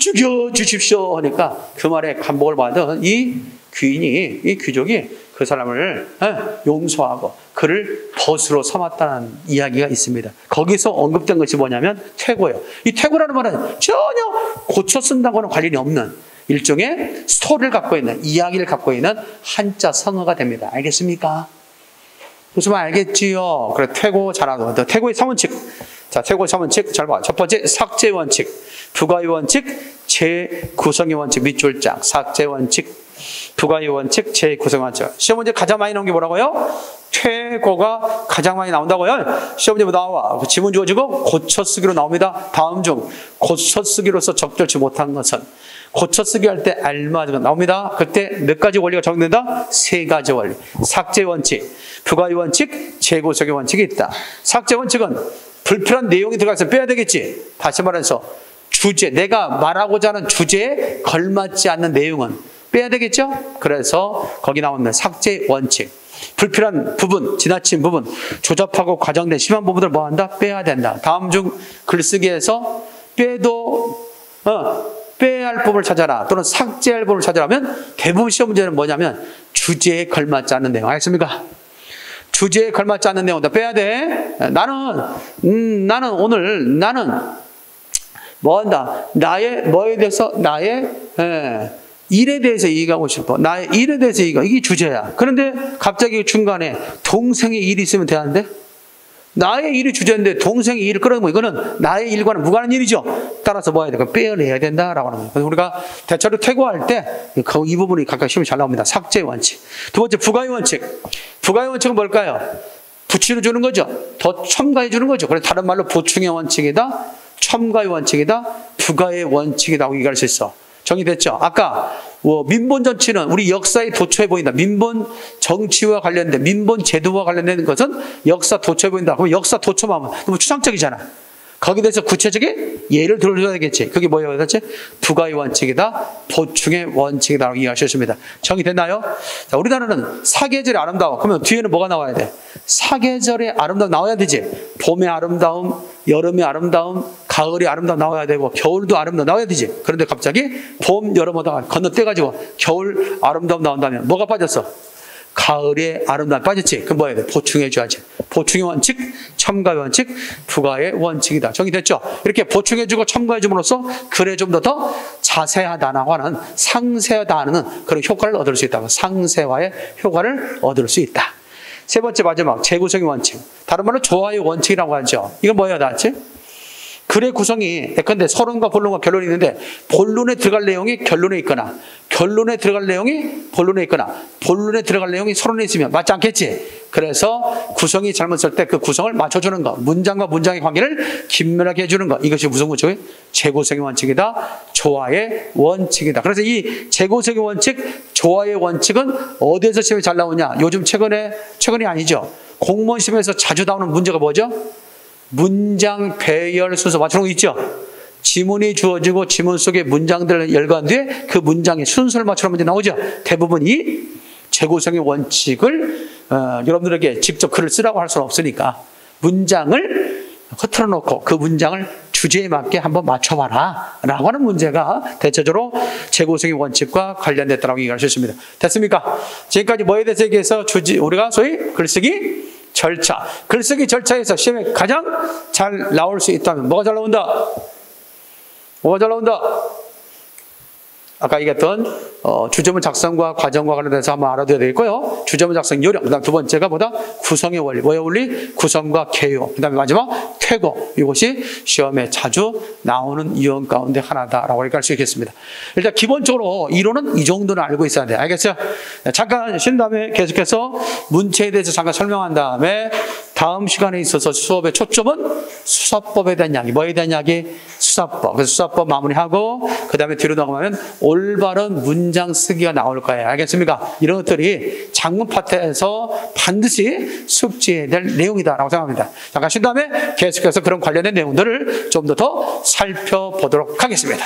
죽여주십시오 하니까 그 말에 감복을 받은 이 귀족이 그 사람을 용서하고 그를 벗으로 삼았다는 이야기가 있습니다. 거기서 언급된 것이 뭐냐면 퇴고예요. 이 퇴고라는 말은 전혀 고쳐 쓴다고는 관련이 없는 일종의 스토리를 갖고 있는, 이야기를 갖고 있는 한자 성어가 됩니다. 알겠습니까? 무슨 말 알겠지요? 그래, 퇴고 잘하고. 퇴고의 3원칙. 자, 퇴고의 3원칙 잘 봐. 첫 번째, 삭제 원칙. 부가의 원칙, 재구성의 원칙. 밑줄 짝. 삭제 원칙, 부가의 원칙, 재구성의 원칙. 시험 문제 가장 많이 나온 게 뭐라고요? 퇴고가 가장 많이 나온다고요? 시험 문제 나와. 지문 주어지고 고쳐쓰기로 나옵니다. 다음 중 고쳐쓰기로서 적절치 못한 것은 고쳐쓰기 할 때 알맞은 거 나옵니다. 그때 몇 가지 원리가 적용된다? 3가지 원리. 삭제 원칙, 부가의 원칙, 재구성의 원칙이 있다. 삭제 원칙은 불필요한 내용이 들어가서 빼야 되겠지. 다시 말해서 주제, 내가 말하고자 하는 주제에 걸맞지 않는 내용은 빼야 되겠죠? 그래서 거기 나오는 삭제 원칙. 불필요한 부분, 지나친 부분, 조잡하고 과장된 심한 부분을 뭐 한다? 빼야 된다. 다음 중 글쓰기에서 빼야 할 부분을 찾아라 또는 삭제할 부분을 찾아라면 대부분 시험 문제는 뭐냐면 주제에 걸맞지 않는 내용. 알겠습니까? 주제에 걸맞지 않는 내용 다 빼야 돼. 나는 오늘 뭐 한다? 뭐에 대해서 나의 일에 대해서 얘기하고 싶어. 나의 일에 대해서 얘기하고 이게 주제야. 그런데 갑자기 중간에 동생의 일이 있으면 되는데 나의 일이 주제인데 동생의 일을 끌어내면 이거는 나의 일과는 무관한 일이죠. 따라서 뭐 해야 돼? 빼어내야 된다라고 하는 거예요. 그래서 우리가 대체로 퇴고할 때 이 부분이 각각 시험이 잘 나옵니다. 삭제 원칙. 두 번째, 부가의 원칙. 부가의 원칙은 뭘까요? 붙이를 주는 거죠. 더 첨가해 주는 거죠. 그래서 다른 말로 보충의 원칙이다, 첨가의 원칙이다, 부가의 원칙이라고 얘기할 수 있어. 정리됐죠? 아까 민본 정치는 우리 역사의 도처에 보인다. 민본 정치와 관련된, 민본 제도와 관련된 것은 역사 도처에 보인다. 그럼 역사 도처만 하면 너무 추상적이잖아. 거기에 대해서 구체적인 예를 들어줘야 되겠지. 그게 뭐예요? 도대체? 부가의 원칙이다, 보충의 원칙이다라고 이해하셨습니다. 정리됐나요? 자, 우리나라는 사계절이 아름다워. 그러면 뒤에는 뭐가 나와야 돼? 사계절의 아름다움 나와야 되지. 봄의 아름다움, 여름의 아름다움, 가을의 아름다움 나와야 되고 겨울도 아름다움 나와야 되지. 그런데 갑자기 봄, 여름 오다가 건너뛰어가지고 겨울 아름다움 나온다면 뭐가 빠졌어? 가을의 아름다움 빠졌지. 그럼 뭐 해야 돼? 보충해줘야지. 보충의 원칙, 첨가의 원칙, 부가의 원칙이다. 정리됐죠? 이렇게 보충해주고 첨가해줌으로써 글에 좀 더 자세하다라고 하는, 상세하다는 그런 효과를 얻을 수 있다. 상세화의 효과를 얻을 수 있다. 세 번째, 마지막, 재구성의 원칙. 다른 말로 조화의 원칙이라고 하죠. 이건 뭐예요, 나한테? 글의 구성이 예컨대 서론과 본론과 결론이 있는데 본론에 들어갈 내용이 결론에 있거나 결론에 들어갈 내용이 본론에 있거나 본론에 들어갈 내용이 서론에 있으면 맞지 않겠지? 그래서 구성이 잘못될 때 그 구성을 맞춰주는 것, 문장과 문장의 관계를 긴밀하게 해주는 것, 이것이 무슨 원칙이에요? 재구성의 원칙이다, 조화의 원칙이다. 그래서 이 재구성의 원칙, 조화의 원칙은 어디에서 시험이 잘 나오냐? 요즘 최근이 아니죠. 공무원 시험에서 자주 나오는 문제가 뭐죠? 문장 배열 순서 맞추는 거 있죠? 지문이 주어지고 지문 속에 문장들을 열거한 뒤에 그 문장의 순서를 맞추는 문제 나오죠? 대부분 이 재구성의 원칙을 여러분들에게 직접 글을 쓰라고 할 수는 없으니까 문장을 흐트러 놓고 그 문장을 주제에 맞게 한번 맞춰봐라 라고 하는 문제가 대체적으로 재구성의 원칙과 관련됐다고 얘기할 수 있습니다. 됐습니까? 지금까지 뭐에 대해서 얘기해서 우리가 소위 글쓰기 절차. 글쓰기 절차에서 시험에 가장 잘 나올 수 있다면 뭐가 잘 나온다? 뭐가 잘 나온다? 아까 얘기했던 주제문 작성과 과정과 관련해서 한번 알아둬야 되겠고요. 주제문 작성 요령, 그다음 두 번째가 뭐다? 구성의 원리. 뭐의 원리? 구성과 개요. 그다음에 마지막 퇴거. 이것이 시험에 자주 나오는 유형 가운데 하나다라고 얘기할 수 있겠습니다. 일단 기본적으로 이론은 이 정도는 알고 있어야 돼요. 알겠죠? 잠깐 쉰 다음에 계속해서 문체에 대해서 잠깐 설명한 다음에 다음 시간에 있어서 수업의 초점은 수사법에 대한 이야기. 뭐에 대한 이야기? 수사법. 그래서 수사법 마무리하고 그 다음에 뒤로 나가면 올바른 문장 쓰기가 나올 거예요. 알겠습니까? 이런 것들이 작문 파트에서 반드시 숙지해야 될 내용이다라고 생각합니다. 잠깐 쉰 다음에 계속해서 그런 관련된 내용들을 좀 더 살펴보도록 하겠습니다.